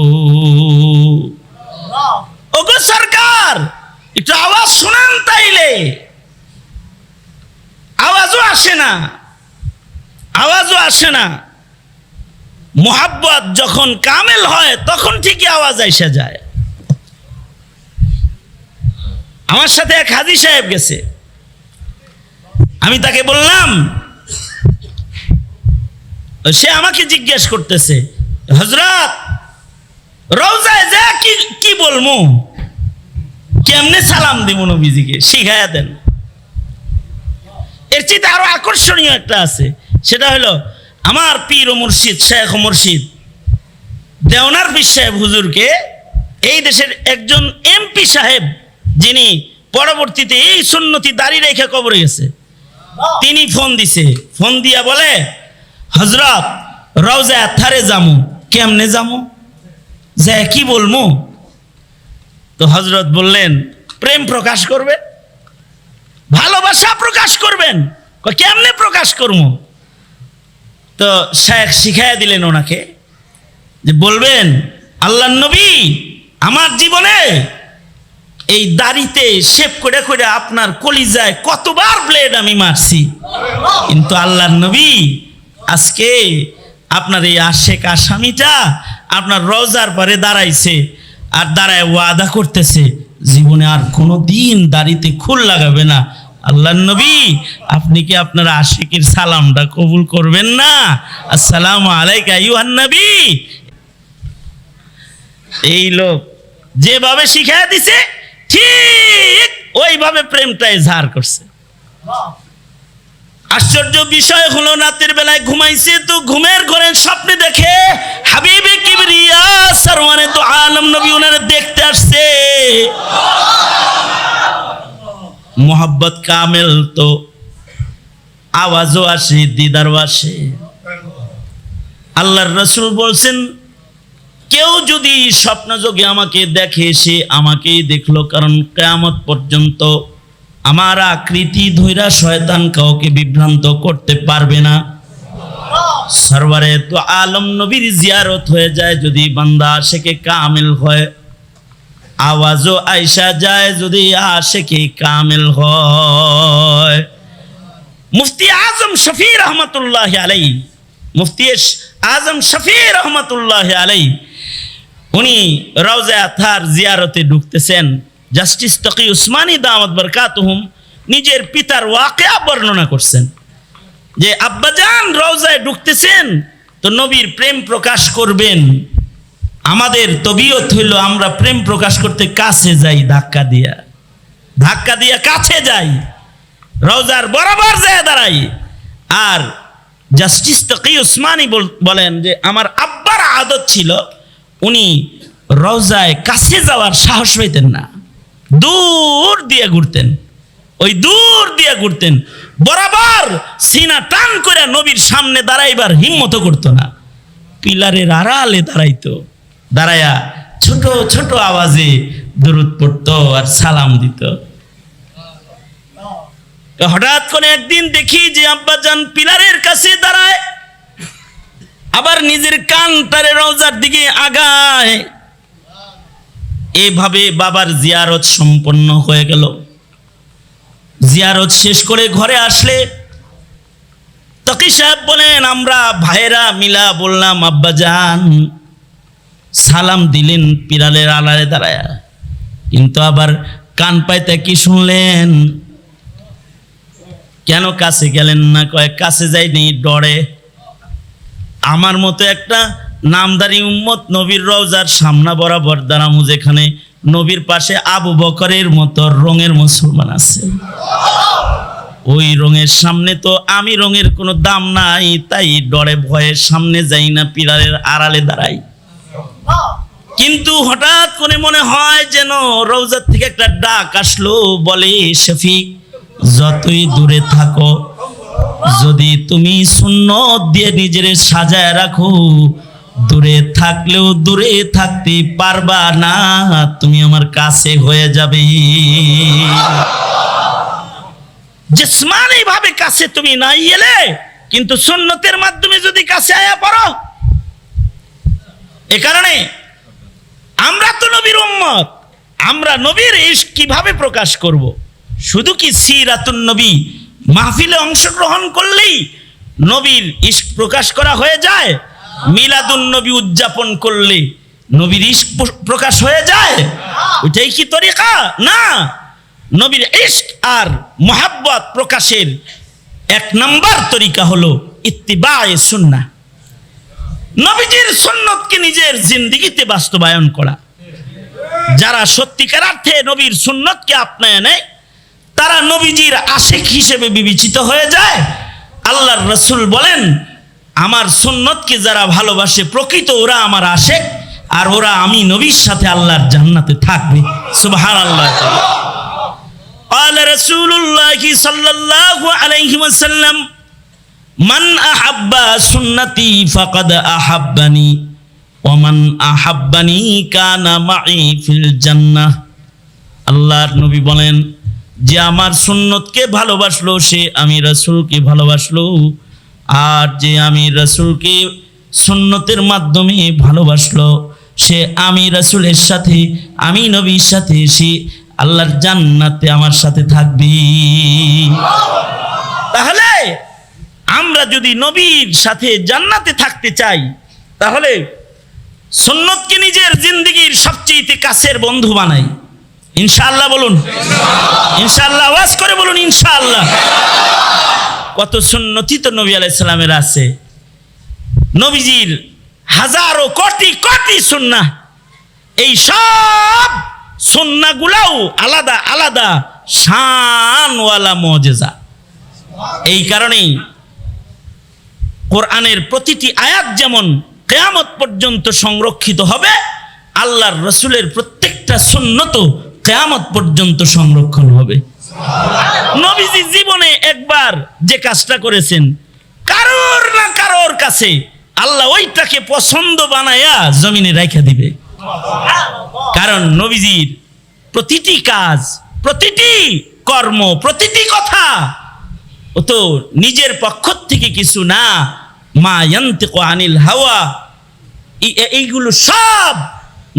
ओगो सरकार একটু আওয়াজ শুনেন তাইলে আওয়াজও আসে না মোহাব্বত যখন কামেল হয় তখন ঠিকই আওয়াজ আইসা যায় আমার সাথে এক হাজী সাহেব গেছে আমি তাকে বললাম সে আমাকে জিজ্ঞেস করতেছে হযরত রওজায় যা কি বলমু কেমনে সালাম দিব নবীজিকে শিখায়া দেন এর চেয়ে আরো আকর্ষণীয় একটা আছে সেটা হলো আমার পীর ও মুর্শিদ শেখ ও মুর্শিদ দেওনার পীর সাহেব হুজুরকে এই দেশের একজন এমপি সাহেব যিনি পরবর্তীতে এই সুন্নতি দাড়ি রেখে কবরে গেছে তিনি ফোন দিছে ফোন দিয়া বলে হযরত রওজা থারে যামু কেমনে যামু যে কি বলমু তো হযরত বললেন প্রেম প্রকাশ করবে ভালোবাসা প্রকাশ করবেন কেমনে প্রকাশ করব তো শেখ শিখাইয়া দিলেন ওনাকে যে বলবেন আল্লাহর নবী আমার জীবনে এই দাড়িতে শেভ করে করে আপনার কলিজায় কতবার ব্লেড আমি মারছি কিন্তু আল্লাহর নবী আজকে আপনার এই আশেক আসামিটা আপনার রওজার পরে দাঁড়াইছে আর দাঁড়ায় ওয়াদা করতেছে জীবনে আর কোনো দিন দাড়িতে খুল লাগাবে না আল্লাহর নবী আপনি কি আপনার আশিকের সালামটা কবুল করবেন না আসসালামু আলাইকা আইয়ুহান নবী এই লোক যেভাবে শিখায়া দিছে ঠিক ওইভাবে প্রেমটা ইজহার করছে আশ্চর্য বিষয় হলো রাতের বেলায় ঘুমাইছে তো ঘুমের ঘরে স্বপ্নে দেখে হাবিবে কিবরিয়া সরওয়ারে তো আলম নবী ওনারে দেখতে আসছে মোহাব্বত কামেল তো আওয়াজও আসে দিদারও আসে আল্লাহর রাসূল বলছেন কেউ যদি স্বপ্নযোগে আমাকে দেখে সে আমাকেই দেখলো কারণ কিয়ামত পর্যন্ত আমার আকৃতি ধইরা শয়তান কাউকে বিভ্রান্ত করতে পারবে না সরওয়ারে তো আলম নবীর জিয়ারত হয়ে যায় যদি বান্দা আশিকে কামিল হয় আওয়াজও আইসা যায় যদি আশিকে কামিল হয় মুফতি আজম শফি রহমতুল্লাহ আলাইহি মুফতি আজম শফি রহমতুল্লাহ আলাইহি উনি রওজা আতহার জিয়ারতে ঢুকতেছেন জাস্টিস তকি উসমানী দামাত বরকাতুহুম নিজের পিতার ওয়াকিয়া বর্ণনা করছেন যে আব্বাজান রওজায় ঢুকতেছেন তো নবীর প্রেম প্রকাশ করবেন আমাদের তবিয়ত হইল আমরা প্রেম প্রকাশ করতে কাছে যাই ধাক্কা দিয়া কাছে যাই রওজার বরাবর যায় দাঁড়াই আর জাস্টিস তকি উসমানী বলেন যে আমার আব্বার আদত ছিল উনি রওজায় কাছে যাওয়ার সাহস পাইতেন না দূর দিয়ে ঘুরতেন বরাবর সিনা টান করে নবীর সামনে দাঁড়াইবার হিম্মত করতো না পিলারের আড়ালে দাঁড়ায়া ছোট ছোট আওয়াজে দুরূদ পড়তো আর সালাম দিত হঠাৎ করে একদিন দেখি যে আব্বাজান পিলারের কাছে দাঁড়ায় আবার নিজের কান তারে রওজার দিকে আগায় এভাবে বাবার জিয়ারত সম্পন্ন হয়ে গেল জিয়ারত শেষ করে ঘরে আসলে তকি সাহেব বলেন আমরা ভাইরা মিলা বললাম আব্বাজান সালাম দিলেন পিলারের আড়ালে দাঁড়ায় কিন্তু আবার কান পাইতে কি শুনলেন কেন কাছে গেলেন না কয় কাছে যাইনি ডরে আমার মতো একটা নামদারি উম্মত নবীর রওজার সামনে বরাবর দাঁড়ামু যেখানে নবীর পাশে আবু বকরের মতো রঙের মুসলমান আছে ওই রঙের সামনে তো আমি রঙের কোনো দাম নাই তাই ডরে ভয়ে সামনে যাই না পিলারের আড়ালে দাঁড়াই কিন্তু হঠাৎ করে মনে হয় যেন রওজা থেকে একটা ডাক আসলো, বলে শফিক যতই দূরে থাকো, যদি তুমি সুন্নত দিয়ে নিজের সাজায় রাখো, দূরে থাকলেও দূরে থাকতে পারবা না, তুমি আমার কাছে হয়ে যাবে। জিসমানি ভাবে কাছে তুমি নাই এলে, কিন্তু সুন্নতের মাধ্যমে যদি কাছে আয়া পড়ো। এ কারণে আমরা তো নবীর উম্মত, আমরা নবীর ইশক কিভাবে প্রকাশ করব? শুধু কি সিরাতুন নবী মাহফিলে অংশগ্রহণ করলেই নবীর ইশক প্রকাশ করা হয়ে যায়? মিলাদুন নবী উদযাপন করলে নবীর ইশক প্রকাশ হয়ে যায়? ওইটাই কি তরিকা? না। নবীর ইশক আর মুহাব্বত প্রকাশের এক নাম্বার তরিকা হলো ইত্তিবায়ে সুন্নাহ, নবীজির সুন্নতকে নিজের জিন্দেগিতে বাস্তবায়ন করা। যারা সত্যিকার অর্থে নবীর সুন্নতকে আপনায় নেয়, তারা নবীজির আশিক হিসেবে বিবেচিত হয়ে যায়। আল্লাহর রাসূল বলেন, আমার সুন্নতকে যারা ভালোবাসে প্রকৃত ওরা আমার আশিক, আর ওরা আমি নবীর সাথে আল্লাহর জান্নাতে থাকবে। সুবহানাল্লাহ। قال رسول الله صلى الله عليه وسلم মান আহাব্বা সুন্নতি ফাকাদ আহাব্বানি ওয়া মান আহাব্বানি কানা মাই ফিল জান্নাহ। আল্লাহর নবী বলেন, যে আমার সুন্নতকে ভালোবাসলো সে আমি রাসূলকে ভালোবাসলো, আর যে আমি রাসূলকে সুন্নতের মাধ্যমে ভালোবাসলো সে আমি রাসূলের সাথে, আমি নবীর সাথে, সে আল্লাহর জান্নাতে আমার সাথে থাকবে। তাহলে আমরা যদি নবীর সাথে জান্নাতে থাকতে চাই, তাহলে সুন্নতকে নিজের জিন্দেগির সবচেয়ে কাছের বন্ধু বানাই। ইনশাআল্লাহ বলুন, ইনশাআল্লাহ। আওয়াজ করে বলুন ইনশাআল্লাহ। কত সুন্নতি তো নবী আলাইহিস সালামের আছে। নবীজির হাজারো কোটি কোটি সুন্নাহ, এই সব সুন্নাহগুলোও আলাদা আলাদা শানওয়ালা মুজিজা। এই কারণেই কোরআনের প্রতিটি আয়াত যেমন কিয়ামত পর্যন্ত সংরক্ষিত হবে, আল্লাহর রাসূলের প্রত্যেকটা সুন্নত কিয়ামত পর্যন্ত সংরক্ষণ হবে। নবীজি জীবনে একবার যে কাজটা করেছেন, কারোর না কারোর কাছে আল্লাহ ওইটাকে পছন্দ বানায়া জমিনে রাখা দিবে। কারণ নবীজির প্রতিটি কাজ, প্রতিটি কর্ম, প্রতিটি কথা ও তো নিজের পক্ষ থেকে কিছু না, মা ইয়ান্তিকু আনিল হাওয়া, এইগুলো সব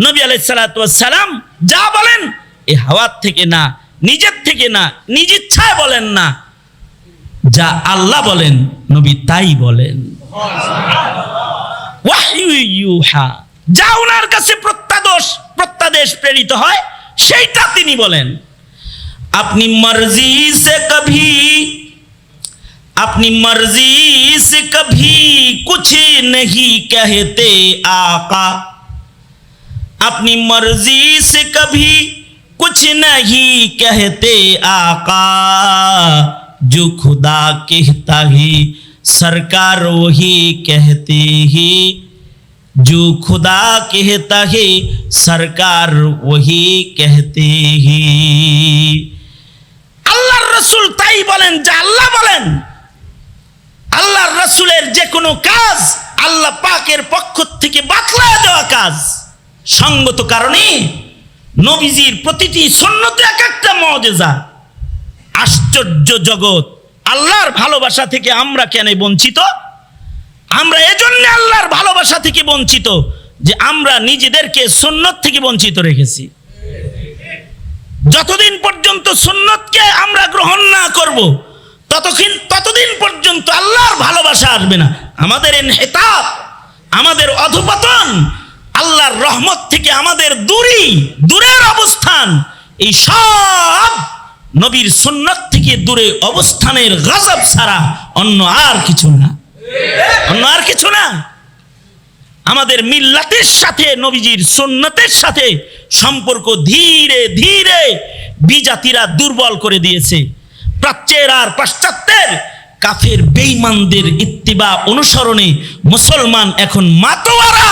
নবী আলাইহিস সালাতু ওয়াস সালাম যা বলেন এই হাওয়ার থেকে না, নিজের থেকে না, নিজ ইচ্ছায় বলেন না, যা আল্লাহ বলেন নবী তাই বলেন। ওয়াহয়ু ইউহা, যা ওনার কাছে প্রত্যাদেশ প্রেরিত হয় সেইটা তিনি বলেন। अपनी मर्जी से कभी कुछ नहीं कहते आका, अपनी मर्जी से कभी कुछ नहीं कहते आका, जो खुदा कहता है सरकार वही कहते हैं, जो खुदा कहता है सरकार वही कहते हैं। আল্লাহর রাসূল তাই বলেন যা আল্লাহ বলেন। আল্লাহর রাসূলের যে কোনো কাজ আল্লাহ পাকের পক্ষ থেকে বাতলায় দেওয়া কাজ। সঙ্গত কারণে নবীজির প্রতিটি সুন্নতে এক একটা মুজিজা। আশ্চর্য জগৎ, আল্লাহর ভালোবাসা থেকে আমরা কেন বঞ্চিত? আমরা এজন্য আল্লাহর ভালোবাসা থেকে বঞ্চিত যে আমরা নিজেদেরকে সুন্নত থেকে বঞ্চিত রেখেছি। যতদিন পর্যন্ত সুন্নতকে আমরা গ্রহণ না করব, ততদিন পর্যন্ত আল্লাহর ভালোবাসা আসবে না। আমাদের ইনহিতাব, আমাদের অধঃপতন, আল্লাহর রহমত থেকে আমাদের দূরের অবস্থান, এই সব নবীর সুন্নত থেকে দূরে অবস্থানের গজব ছাড়া অন্য আর কিছু না, অন্য আর কিছু না। আমাদের মিল্লাতের সাথে, নবীজির সুন্নতের সাথে সম্পর্ক ধীরে ধীরে বিজাতিরা দুর্বল করে দিয়েছে। প্রাচ্যের আর পাশ্চাত্যের কাফের বেঈমানদের ইত্তিবা অনুসরণে মুসলমান এখন মাতোয়ারা,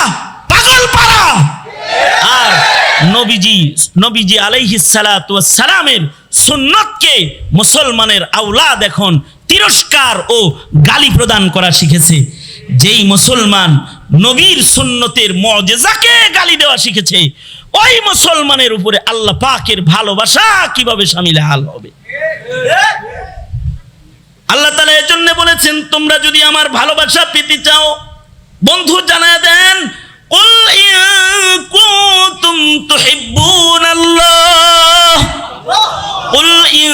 পাগলপাড়া। আর নবীজি আলাইহিস সালাতু ওয়াস সালামের সুন্নতকে মুসলমানের আওলাদ এখন তিরস্কার ও গালি প্রদান করা শিখেছে। যেই মুসলমান নবীর সুন্নতের মুজিজাকে গালি দেওয়া শিখেছে, ওই মুসলমানের উপরে আল্লাহ পাকের ভালোবাসা কিভাবে শামিল হাল হবে? আল্লাহ তাআলা এজন্য বলেছেন, তোমরা যদি আমার ভালোবাসা পেতে চাও, বন্ধু জানায় দেন, কুল ইন কুনতুম তুহিব্বুনাল্লাহ, কুল ইন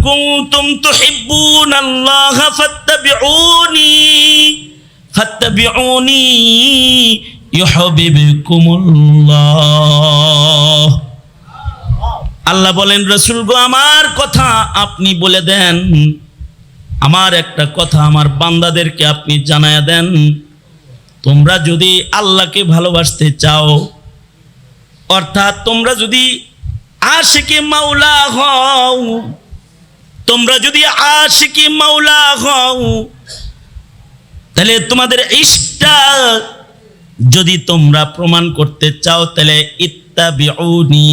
কুনতুম তুহিব্বুনাল্লাহ ফাত্তাবিউনি ইউহিব্বুকুমুল্লাহ। আল্লাহ বলেন, রাসূল গো, আমার কথা আপনি বলে দেন, আমার একটা কথা আমার বান্দাদেরকে আপনি জানায়া দেন, তোমরা যদি আল্লাহকে ভালোবাসতে চাও, অর্থাৎ তোমরা যদি আশিকে মাওলা হও, তোমরা যদি আশিকে মাওলা হও, তাহলে তোমাদের ইশকটা যদি তোমরা প্রমাণ করতে চাও, তাহলে ইত্তাবিউনি,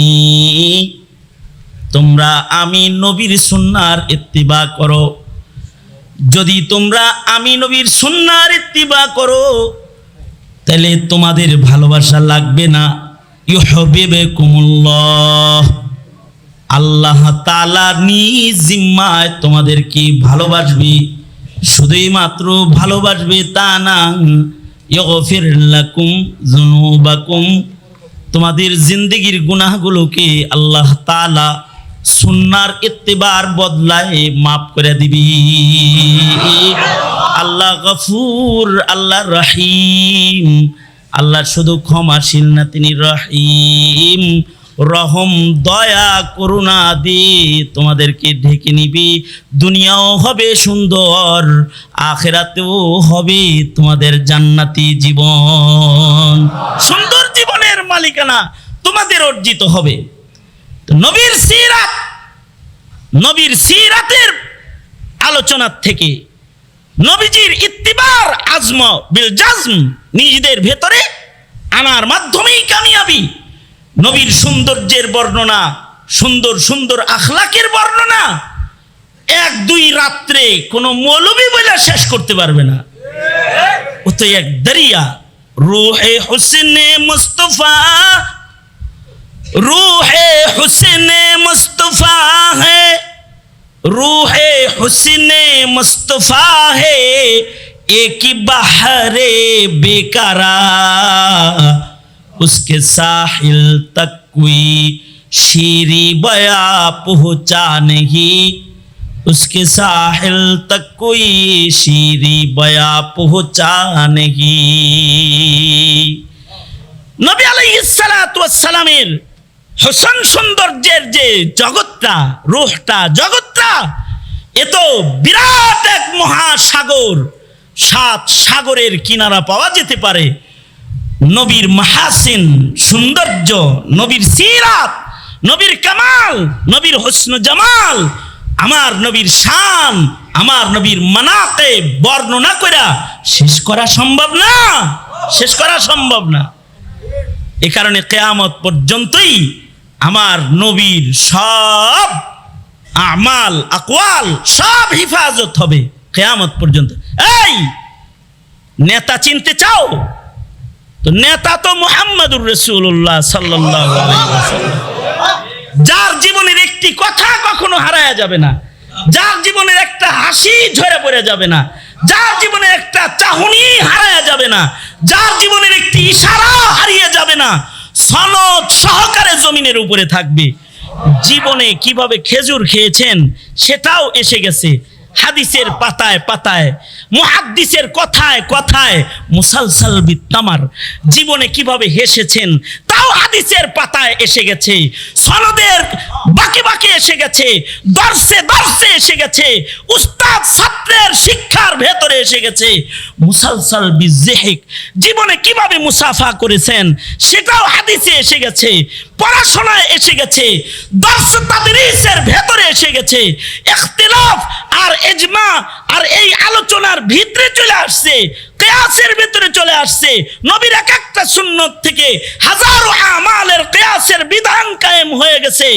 তোমরা আমি নবীর সুন্নাহর ইত্তিবা করো। যদি তোমরা আমি নবীর সুন্নাহর ইত্তিবা করো, তাহলে তোমাদের ভালোবাসা লাগবে না। ইউহিব্বুকুমুল্লাহ, আল্লাহ তাআলা নিজ জিম্মায় তোমাদেরকে ভালোবাসবে। শুধুই মাত্র ভালোবাসবে তা না, ইগফির লাকুম যুনুবাকুম, তোমাদের জিন্দেগির গুনাহগুলোকে আল্লাহ তাআলা সুন্নাহর ইত্তিবার বদলায় মাফ করে দিবি। আল্লাহ গফুর, আল্লাহ রহিম, আল্লাহ শুধু ক্ষমাশীল না, তিনি রহিম, রহম, দয়া, করুণা দিয়ে তোমাদেরকে ঢেকে নিবি। দুনিয়াও হবে সুন্দর, আখিরাতেও হবে তোমাদের জান্নাতি জীবন, সুন্দর জীবনের মালিকানা তোমাদের অর্জিত হবে। নবীর সিরাত, নবীর সিরাতের আলোচনার থেকে নবীজির ইত্তিবার আজম বিল জাজম নিজেদের ভেতরে আনার মাধ্যমেই কামিয়াবি। নবীর সৌন্দর্যের বর্ণনা, সুন্দর সুন্দর আখলাকের বর্ণনা এক দুই রাত্রে কোনো মৌলবী বলে শেষ করতে পারবে না। ও তো এক দরিয়া, রূহে হুসনে মুস্তফা, रूहे हुस्ने मुस्तफा है, रूहे हुस्ने मुस्तफा है, एक ही बहरे बेकारा, उसके साहिल तक कोई शीरी बया पहुँचा नहीं, उसके साहिल तक कोई शीरी बया पहुँचा नहीं। नबी अलैहिस सालातु ওয়াস সালামের হোসেন সৌন্দর্যের যে জগৎটা, রূহটা, জগৎটা, এ তো বিরাট এক মহাসাগর। 7 সাগরের কিনারা পাওয়া যেতে পারে। নবীর মাহাসিন, সৌন্দর্য, নবীর সিরাত, নবীর কামাল, নবীর হোসন জামাল, আমার নবীর শান, আমার নবীর মানাকিব বর্ণনা করা শেষ করা সম্ভব না, শেষ করা সম্ভব না। এ কারণে কিয়ামত পর্যন্তই আমার নবীর সব আমাল, আকওয়াল সব হিফাজত হবে কিয়ামত পর্যন্ত। এই নেতা চিনতে চাও তো নেতা তো মুহাম্মাদুর রাসূলুল্লাহ সাল্লাল্লাহু আলাইহি ওয়াসাল্লাম, যার জীবনের একটি কথা কখনো হারায়া যাবে না, যার জীবনের একটা হাসি ঝরে পড়ে যাবে না, যার জীবনের একটা চাহনি হারায়া যাবে না, যার জীবনের একটি ইশারা হারিয়ে যাবে না, সনদ সহকারে জমিনের উপরে থাকবে। জীবনে কিভাবে খেজুর খেয়েছেন সেটাও এসে গেছে হাদিসের পাতায় পাতায়, মুহাদ্দিসের কথায় কথায়, মুসালসাল বিত্তামার জীবনে কিভাবে হেসেছেন তাও হাদিসের পাতায় এসে গেছে, সনদের বাকি বাকি এসে গেছে, দর্শে দর্শে এসে গেছে, উস্তাদ ছাত্রের শিক্ষার ভেতরে এসে গেছে। মুসালসাল বিজেহিক জীবনে কিভাবে মুসাফা করেছেন সেটাও হাদিসে এসে গেছে, পড়াশোনায় এসে গেছে, দর্শ তাদরিসের ভেতরে এসে গেছে। ইখতিলাফ আর আর ইজমা আর এই আলোচনার ভিতরে চলে আসছে, কিয়াসের ভিতরে চলে আসছে। নবীর এক একটা সুন্নত থেকে হাজারো আমালের কিয়াসের বিধান কায়েম হয়ে গেছে।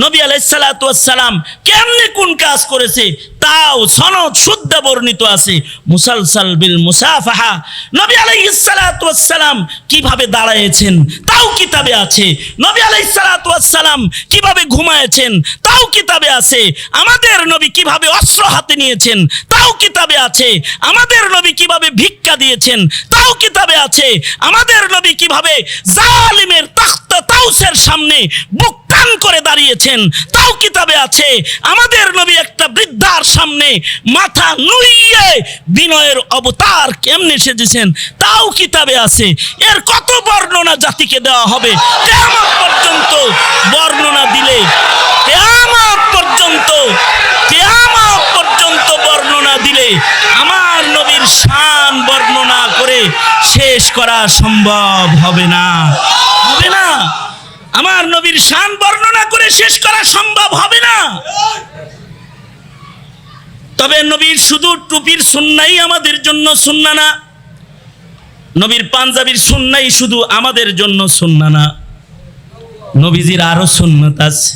নবী আলাইহিস সালাতু ওয়াস সালাম কেমনে কোন কাজ করেছে তাও সনদ শুদ্ধ বর্ণিত আছে। মুসালসাল বিল মুসাফাহা, নবী আলাইহিস সালাতু ওয়াস সালাম কিভাবে দাঁড়ায়েছেন তাও কিতাবে আছে। নবী আলাইহিস সালাতু ওয়াস সালাম কিভাবে ঘুমায়েছেন তাও কিতাবে আছে। আমাদের নবী কিভাবে অস্ত্র হাতে নিয়েছেন তাও কিতাবে আছে। আমাদের নবী কিভাবে ভিক্ষা দিয়েছেন তাও কিতাবে আছে। আমাদের নবী কিভাবে জালিমের তাখত তাউসের সামনে বুক টান করে দাঁড়িয়েছেন তাও কিতাবে আছে। আমাদের নবী একটা বৃদ্ধার সামনে মাথা নুইয়ে বিনয়ের অবতার কেমনে সেজেছেন তাও কিতাবে আছে। এর কত বর্ণনা জাতিকে দেওয়া হবে কিয়ামত পর্যন্ত। বর্ণনা দিলে কিয়ামত পর্যন্ত বর্ণনা দিলে আমার নবীর শান বর্ণনা করে শেষ করা সম্ভব হবে না। আমার নবীর শান বর্ণনা করে শেষ করা সম্ভব হবে না। তবে নবীর শুধু টুপির সুন্নাই আমাদের জন্য সুন্নাহ না, নবীর পাঞ্জাবির সুন্নাই শুধু আমাদের জন্য সুন্নাহ না, নবীজির আরো সুন্নাত আছে।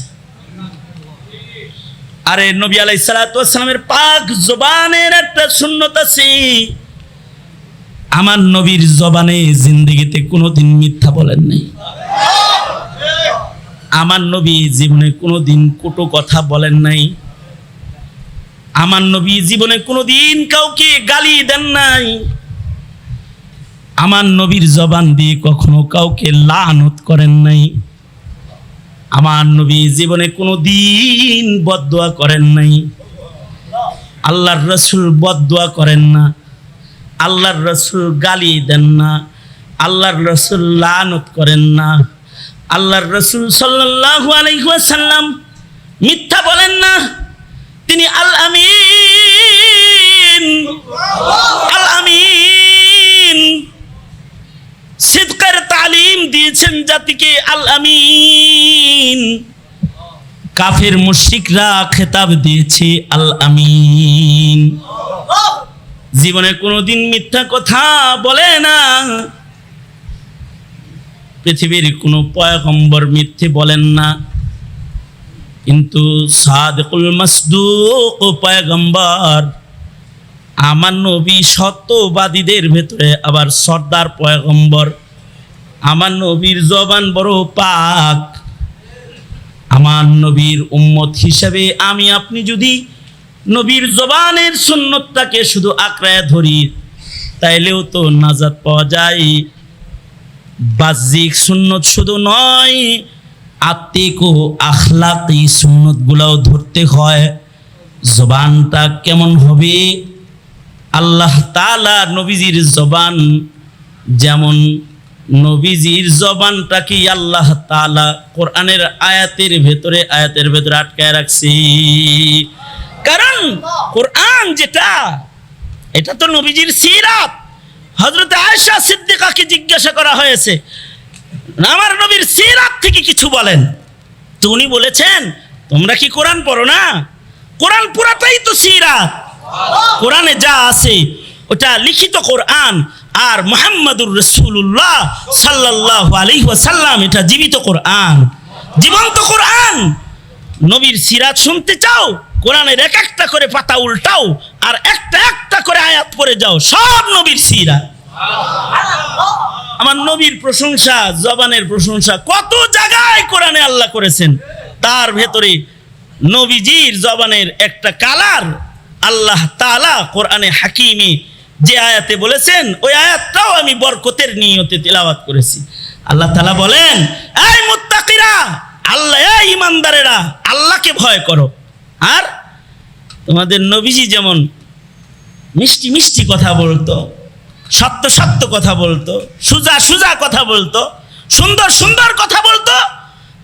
আরে নবী আলাইহিস সালাতু ওয়াস সালামের পাক জবানের একটা সুন্নাত আছে। আমার নবীর জবানে জিন্দেগিতে কোনোদিন মিথ্যা বলেন নাই। আমার নবী জীবনে কোনোদিন কটু কথা বলেন নাই। আমার নবী জীবনে কোনোদিন কাউকে গালি দেন নাই। আমার নবীর জবান দিয়ে কখনো কাউকে লানত করেন নাই। আমার নবী জীবনে কোনোদিন বদদুয়া করেন নাই। আল্লাহর রাসূল বদদুয়া করেন না, আল্লাহর রাসূল গালি দেন না, আল্লাহর রাসূল লানত করেন না। আল্লাহর রাসূল সাল্লাল্লাহু আলাইহি ওয়াসাল্লাম মিথ্যা বলেন না। তিনি আল আমিন, আল আমিন সিদকের তালিম দিয়েছেন জাতিকে। আল আমিন কাফির মুশরিকরা খেতাব দিয়েছে আল আমিন। জীবনে কোনোদিন মিথ্যা কথা বলে না। পৃথিবীর কোনো পয়গম্বর মিথ্যে বলেন না, কিন্তু সাদিকুল মাসদুক পয়গম্বর আমার নবী সত্যবাদীদের ভেতরে আবার সর্দার পয়গম্বর। আমার নবীর জবান বড় পাক। আমার নবীর উম্মত হিসাবে আমি আপনি যদি নবীর জবানের সুন্নতটাকে শুধু আঁকড়ায় ধরি তাইলেও তো নাজাত পাওয়া যায়। বাহ্যিক সুন্নত শুধু নয়, আত্মিক ও আখলাকি সুন্নত গুলাও ধরতে হয়। জবানটা কেমন হবে? আল্লাহ তাআলা নবীজির জবান যেমন, নবীজির জবানটাকে আল্লাহ তাআলা কোরআনের আয়াতের ভেতরে আটকায় রাখছে। কারণ কোরআন যেটা, এটা তো নবীজির সিরাত। হযরত আয়েশা সিদ্দিকাকে জিজ্ঞাসা করা হয়েছে, আমার নবীর সিরাত থেকে কিছু বলেন। তো উনি বলেছেন, তোমরা কি কোরআন পড়ো না? কোরআন পুরাটাই তো সিরাত। কোরআনে যা আছে ওটা লিখিত কোরআন, আর মুহাম্মাদুর রাসূলুল্লাহ সাল্লাল্লাহু আলাইহি ওয়াসাল্লাম এটা জীবিত কোরআন, জীবন্ত কোরআন। নবীর সিরাত শুনতে চাও, কোরআনের এক একটা করে পাতা উল্টাও আর একটা একটা করে আয়াত পড়ে যাও, সব নবীর সিরাত। আমার নবীর প্রশংসা, জবানের প্রশংসা কত জায়গায় কোরআনে আল্লাহ করেছেন। তার ভেতরে নবীজির জবানের একটা কালার আল্লাহ তাআলা কোরআনে হাকিমে যে আয়াতে বলেছেন, ওই আয়াতটাও আমি বরকতের নিয়তে তিলাওয়াত করেছি। আল্লাহ তাআলা বলেন, এই মুত্তাকিরা, আল্লাহ, এই ইমানদারেরা, আল্লাহকে ভয় করো। আর তোমাদের নবীজি যেমন মিষ্টি মিষ্টি কথা বলতো, সত্য সত্য কথা বলতো, সুজা সুজা কথা বলতো, সুন্দর সুন্দর কথা বলতো,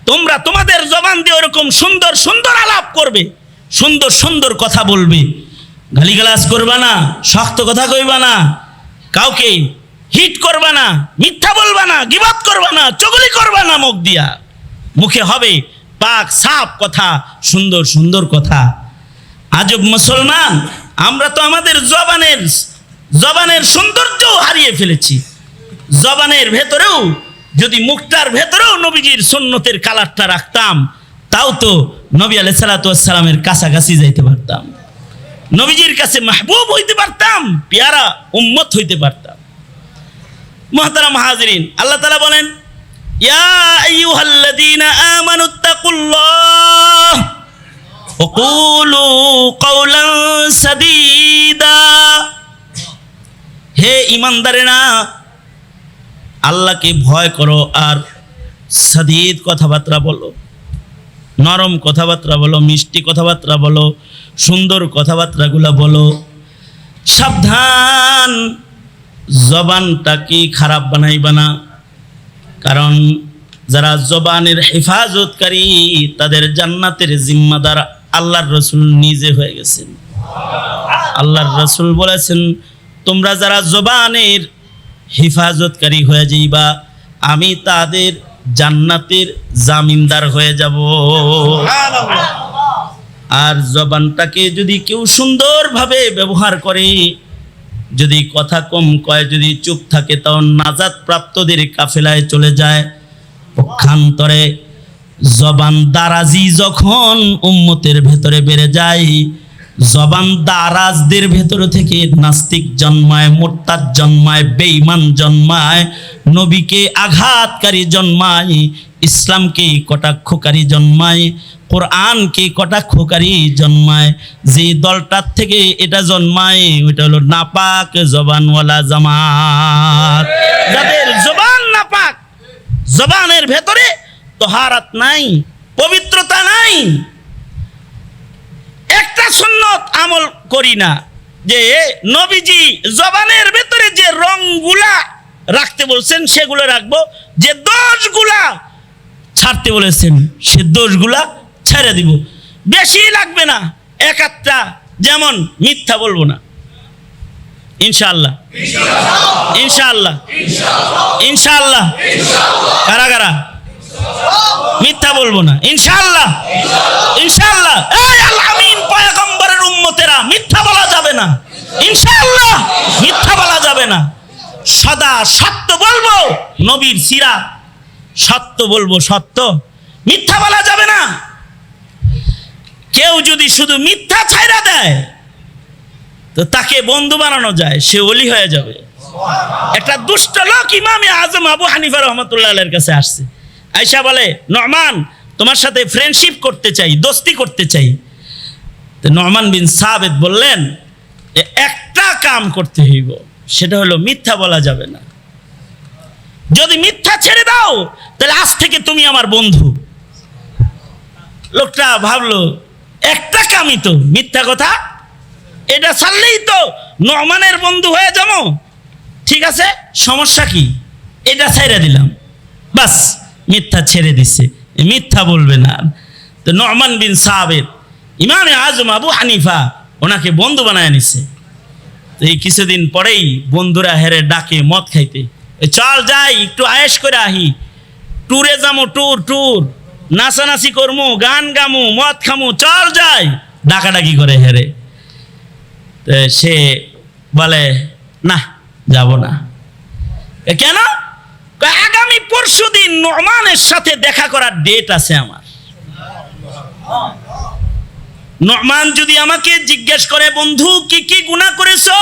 তোমরা তোমাদের জবান দিয়ে ওরকম সুন্দর সুন্দর আলাপ করবে, সুন্দর সুন্দর কথা বলবে, গালিগালাজ করবা না, শক্ত কথা কইবা না, কাউকে হিট করবা না, মিথ্যা বলবা না, গীবত করবা না, চগলি করবা না। মুখ দিয়া, মুখে হবে পাক সাফ কথা, সুন্দর সুন্দর কথা। আজব মুসলমান, আমরা তো আমাদের জবানের সৌন্দর্য হারিয়ে ফেলেছি। জবানের ভেতরেও যদি মুখটার ভেতরেও নবীজির সুন্নতের কালারটা রাখতাম, তাও তো নবী আলাইহিস সালাতু ওয়াস সালামের কাছাকাছি যাইতে পারতাম, নবীজির কাছে মাহবুব হইতে পারতাম, পেয়ারা উম্মত হইতে পারতাম। মুহতারাম হাজিরিন, আল্লাহ তাআলা বলেন, ইয়া আইয়ুহাল্লাযীনা আমানুত্তাকুল্লাহ ওয়া কুলু কাওলান সাদীদা। হে ঈমানদারেরা, আল্লাহকে ভয় করো আর সাদীদ কথাবার্তা বলো, নরম কথাবার্তা বলো, মিষ্টি কথাবার্তা বলো, সুন্দর কথাবার্তাগুলো বলো। সাবধান, জবানটাকে খারাপ বানাইবা না, কারণ যারা জবানের হেফাজতকারী তাদের জান্নাতের জিম্মাদার আল্লাহর রাসূল নিজে হয়ে গেছেন। আল্লাহর রাসূল বলেছেন, তোমরা যারা জবানের হেফাজতকারী হয়ে যাইবা, আমি তাদের জান্নাতের জামিনদার হয়ে যাব। আর জবানটাকে যদি কেউ সুন্দরভাবে ব্যবহার করে, যদি কথা কম কয়, যদি চুপ থাকে, তাও নাজাত প্রাপ্তদের কাফেলায় চলে যায়। পক্ষান্তরে জবান দারাজি যখন উম্মতের ভেতরে বেড়ে যায়, জবান দারাজদের ভেতর থেকে নাস্তিক জন্মায়, মোরতাদ জন্মায়, বেঈমান জন্মায়, নবীকে আঘাতকারী জন্মায়, ইসলামকে কটাক্ষকারী জন্মায়, কোরআনকে কটাক্ষকারী জন্মায়। যে দলটার থেকে এটা জন্মায় ওইটা হলো নাপাক জবানওয়ালা জামাত। যাদের জবান নাপাক, জবানের ভেতরে তাহারাত নাই, পবিত্রতা নাই, একটা সুন্নত আমল করি না, যে নবীজি জবানের ভেতরে যে রংগুলা রাখতে বলছেন সেগুলো রাখবো, যে দোষগুলা ছাড়তে বলেছেন সে দোষগুলা ছেড়ে দিব। বেশি লাগবে না, এক আধটা, যেমন মিথ্যা বলবো না, ইনশাআল্লাহ ইনশাআল্লাহ ইনশাআল্লাহ। কারা কারা মিথ্যা বলবো না? ইনশাআল্লাহ ইনশাআল্লাহ। এই আল আমিন পয়গম্বরের উম্মতেরা, মিথ্যা বলা যাবে না, ইনশাআল্লাহ মিথ্যা বলা যাবে না। সদা সত্য বলবো, নবীর সিরাত সত্য বলবো, সত্য, মিথ্যা বলা যাবে না। কেউ যদি শুধু মিথ্যা ছাইরা দেয় তো তাকে বন্ধু বানানো যায়, সে ওলি হয়ে যাবে। একটা দুষ্ট লোক ইমামে আজম আবু হানিফা রহমতুল্লাহ আলাইহির কাছে আসছে, আয়েশা বলে, নোমান তোমার সাথে ফ্রেন্ডশিপ করতে চাই, দোস্তি করতে চাই। তো নোমান বিন সাবিত বললেন, একটা কাম করতে হইব, সেটা হলো মিথ্যা বলা যাবে না। যদি মিথ্যা ছেড়ে দাও তাহলে আজ থেকে তুমি আমার বন্ধু। লোকটা ভাবলো, একটা কামই তো, মিথ্যা কথা, এটা ছাড়লেই তো নোমানের বন্ধু হয়ে যাবো। ঠিক আছে, সমস্যা কি, এটা ছেড়ে দিলাম, বাস মিথ্যা ছেড়ে দিছে, মিথ্যা বলবে না। তো নোমান বিন সাবিত ইমামে আজম আবু হানিফা ওনাকে বন্ধু বানায় নিছে। তো এই কিছুদিন পরেই বন্ধুরা হেরে ডাকে মদ খাইতে, চল যাই একটু আয়েশ করে আহি, ট্যুরে যামু, ট্যুর নাচানাচি করমু, গান গামু, মদ খামু, চল যাই, ডাকাডাকি করে হেরে। তো সে বলে, না যাব না। কেন? আগামী পরশুদিন নোমানের সাথে দেখা করার ডেট আছে আমার। নোমান যদি আমাকে জিজ্ঞেস করে, বন্ধু কি কি গুনাহ করেছো,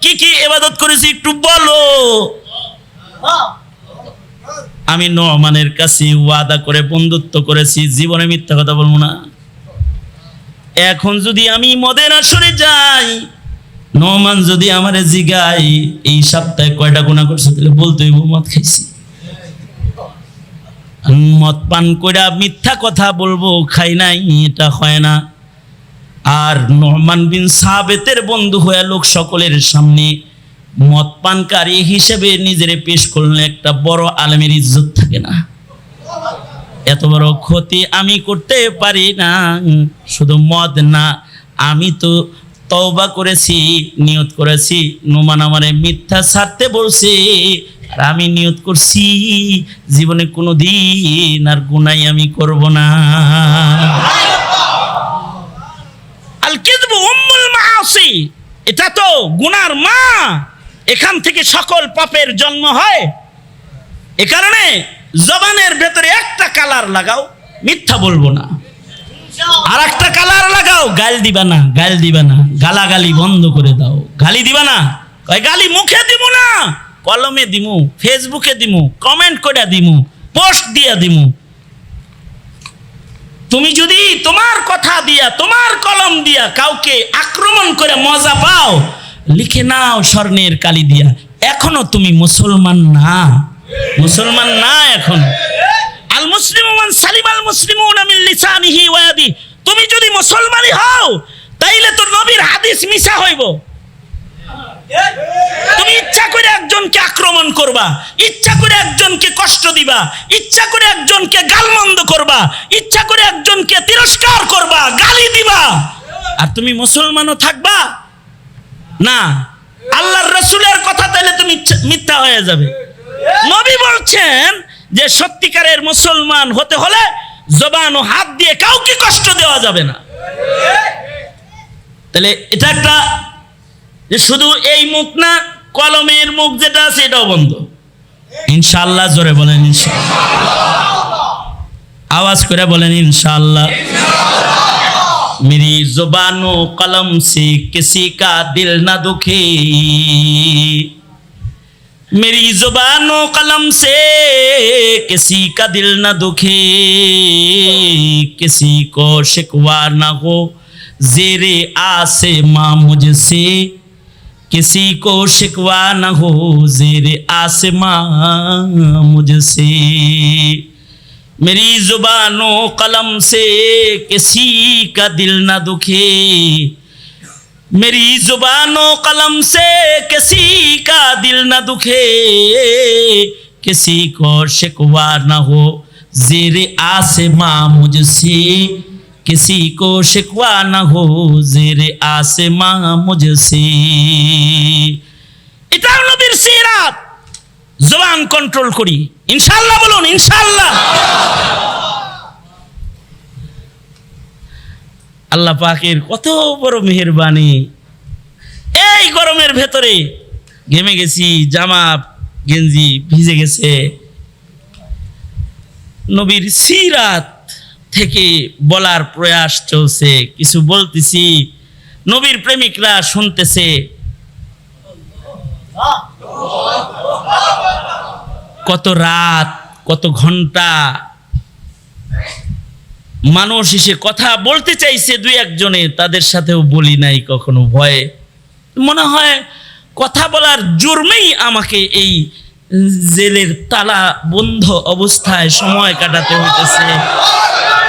কি কি ইবাদত করেছি একটু বলো, আমি নোমানের কাছে ওয়াদা করে বন্ধুত্ব করেছি, জীবনে মিথ্যা কথা বলবো না। এখন যদি আমি মদের আসরে যাই, নোমান যদি আমারে জিগাই এই সপ্তাহে কয়টা গুনাহ করছো, তাহলে বলতে হইব মদ খাইছি। মদ পান কইরা মিথ্যা কথা বলবো খাই নাই, এটা হয় না। আর নোমান বিন সাবিতের বন্ধু হয়ে লোক সকলের সামনে মদ পানকারী হিসেবে নিজেরে পেশ করলে একটা বড় আলেমের ইজ্জত থাকে না। এত বড় ক্ষতি আমি করতে পারি না। শুধু মদ না, আমি তো তওবা করেছি, নিয়ত করেছি, নোমান আমারে মিথ্যা ছাড়তে বলছে, আর আমি নিয়ত করছি জীবনে কোনোদিন আর গুনাহ আমি করব না। আল বলছি, এটা তো গুনার মা, এখান থেকে সকল পাপের জন্ম হয়। এ কারণে জবানের ভেতরে একটা কালার লাগাও, মিথ্যা বলবো না। আর একটা কালার লাগাও, গাল দিবা না, গাল দিবা না, গালাগালি বন্ধ করে দাও। গালি দিবা না, কয় গালি মুখে দিব না, কলমে দিমু, ফেসবুকে দিমু, কমেন্ট করে দিমু, পোস্ট দিয়া দিমু। তুমি যদি তোমার কথা দিয়া, তোমার কলম দিয়া কাউকে আক্রমণ করে মজা পাও, লিখে নাও স্বর্ণের কালি দিয়া, এখনো তুমি মুসলমান না, মুসলমান না এখন। আল মুসলিমু মান সালিমাল মুসলিমুনা মিন লিসানিহি ওয়া ইয়াদিহি। তুমি যদি মুসলমানই হও তাইলে তো নবীর হাদিস মিছা হইব। তুমি ইচ্ছা করে একজনকে আক্রমণ করবা, ইচ্ছা করে একজনকে কষ্ট দিবা, ইচ্ছা করে একজনকে গালমন্দ করবা, ইচ্ছা করে একজনকে তিরস্কার করবা, গালি দিবা, আর তুমি মুসলমানও থাকবা না। আল্লাহর রাসূলের কথা তাইলে তুমি মিথ্যা হয়ে যাবে। নবী বলছেন যে সত্যিকারের মুসলমান হতে হলে জবান ও হাত দিয়ে কাউকে কষ্ট দেওয়া যাবে না। তাহলে এটা একটা, যে শুধু এই মুখ না, কলমের মুখ যেটা আছে এটাও বন্ধ। ইনশাআল্লাহ, জোরে বলেন ইনশাআল্লাহ, আওয়াজ করে বলেন ইনশাআল্লাহ। मेरी जुबानो कलम से किसी का दिल न दुखे, मेरी जुबानो कलम से किसी का दिल न दुखे, किसी को शिकवा न हो ज़ेरे आसमां मुझसे, किसी को शिकवा न हो ज़ेरे आसमां मुझसे। मेरी जुबानो कलम से किसी का दिल न दुखे, मेरी जुबानो कलम से किसी का दिल न दुखे, किसी को शिकवा न हो ज़ेरे आसमां मुझसे, किसी को शिकवा न हो ज़ेरे आसमां मुझसे। এটা নবীর সিরাত। জবান কন্ট্রোল করি, ইনশাআল্লাহ বলুন ইনশাআল্লাহ। আল্লাহ পাকের কত বড় মেহেরবানি। এই গরমের ভেতরে ঘেমে গেছি, জামা গেঞ্জি ভিজে গেছে, নবীর সিরাত থেকে বলার প্রয়াস চলছে, কিছু বলতেছি, নবীর প্রেমিকরা শুনতেছে। কত রাত, কত ঘন্টা মানুষ এসে কথা বলতে চাইছে, দুই একজনে, তাদের সাথেও বলি নাই কখনো ভয়ে। মনে হয় কথা বলার জুরমেই আমাকে এই জেলের তালা বন্ধ অবস্থায় সময় কাটাতে হইতেছে।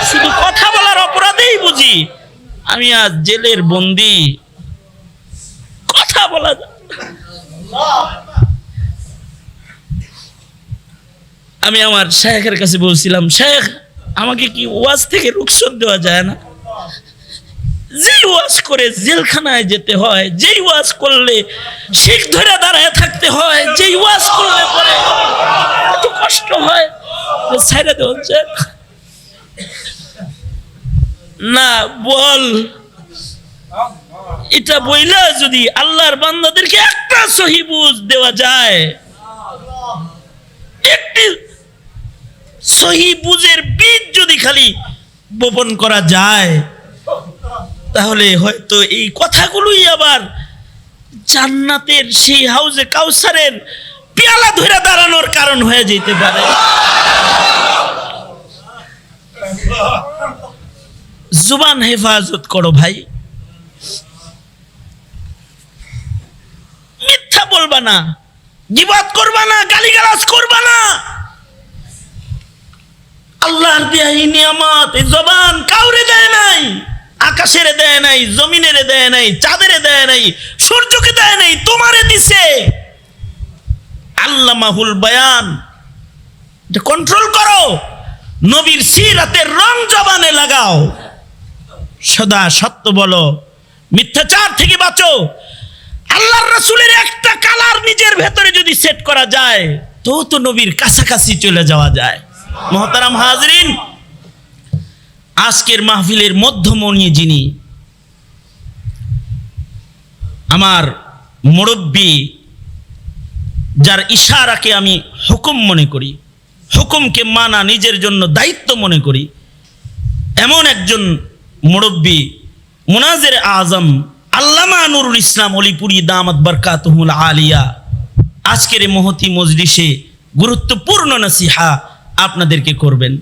শুধু কথা বলার অপরাধেই বুঝি আমি আজ জেলের বন্দি। কথা বলা আমি আমার শেখের কাছে বলছিলাম, শেখ আমাকে কি ওয়াজ থেকে রুখসত দেওয়া যায় না? যেই ওয়াজ করে জেলখানায় যেতে হয়, যেই ওয়াজ করলে শিখ ধরে দাঁড়ায় থাকতে হয়, যেই ওয়াজ করলে পরে এত কষ্ট হয়, ছেড়ে দেওয়া যায় না। বল, এটা বইলা যদি আল্লাহর বান্দাদেরকে একটা সহি বুঝ দেওয়া যায়, একটি সহি বুঝের বীজ যদি খালি বপন করা যায়, তাহলে হয়তো এই কথাগুলোই আবার জান্নাতের সেই হাউজে কাউসারের পেয়ালা ধরে দাঁড়ানোর কারণ হয়ে যেতে পারে। জুবান হেফাজত করো ভাই, মিথ্যা বলবা না, গীবত করবা না, গালিগালাজ করবা না। আল্লাহর দেয়া এই নিয়ামত, এই জবান কাউরে দেয় নাই, আকাশের দেয় নাই, জমিনের দেয় নাই, চাঁদের দেয় নাই, সূর্যকে দেয় নাই, তোমারে দিছে। আল্লামাহুল বায়ান, এটা কন্ট্রোল করো। নবীর সিরাতের রং জবানে লাগাও, সদা সত্য বলো, মিথ্যাচার থেকে বাঁচো। আল্লাহর রাসূলের একটা কালার নিজের ভেতরে যদি সেট করা যায়, তো নবীর কাছাকাছি চলে যাওয়া যায়। মুহতারাম হাজরিন, আজকের মাহফিলের মধ্যমণি যিনি, আমার মুরব্বী, যার ইশারাকে আমি হুকুম মনে করি, হুকুমকে মানা নিজের জন্য দায়িত্ব মনে করি, এমন একজন মুরব্বী মুনাজির আজম আল্লামা নুরুল ইসলাম অলিপুরি দামাত বরকাতুহুল আলিয়া আজকের এই মহতি মজলিসে গুরুত্বপূর্ণ নসিহা আপনাদেরকে করবেন।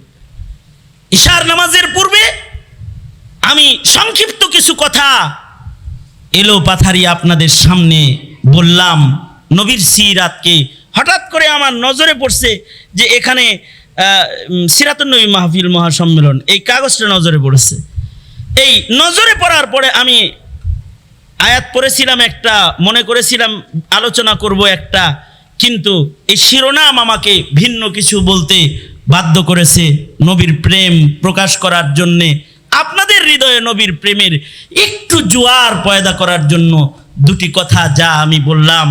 ইশার নামাজের পূর্বে আমি সংক্ষিপ্ত কিছু কথা এলো পাথারি আপনাদের সামনে বললাম। নবীর সিরাতকে হঠাৎ করে আমার নজরে পড়ছে যে এখানে সিরাতুন নবী মাহফিল মহাসম্মেলন, এই কাগজটা নজরে পড়েছে। এই নজরে পড়ার পরে আমি আয়াত পড়েছিলাম একটা, মনে করেছিলাম আলোচনা করব একটা, কিন্তু এই শিরোনাম আমাকে ভিন্ন কিছু বলতে বাধ্য করেছে। নবীর প্রেম প্রকাশ করার জন্যে, আপনাদের হৃদয়ে নবীর প্রেমের একটু জোয়ার পয়দা করার জন্য দুটি কথা যা আমি বললাম,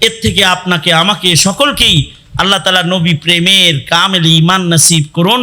এর থেকে আপনাকে আমাকে সকলকেই আল্লাহ তাআলা নবী প্রেমের কামেল ঈমান নসিব করুন।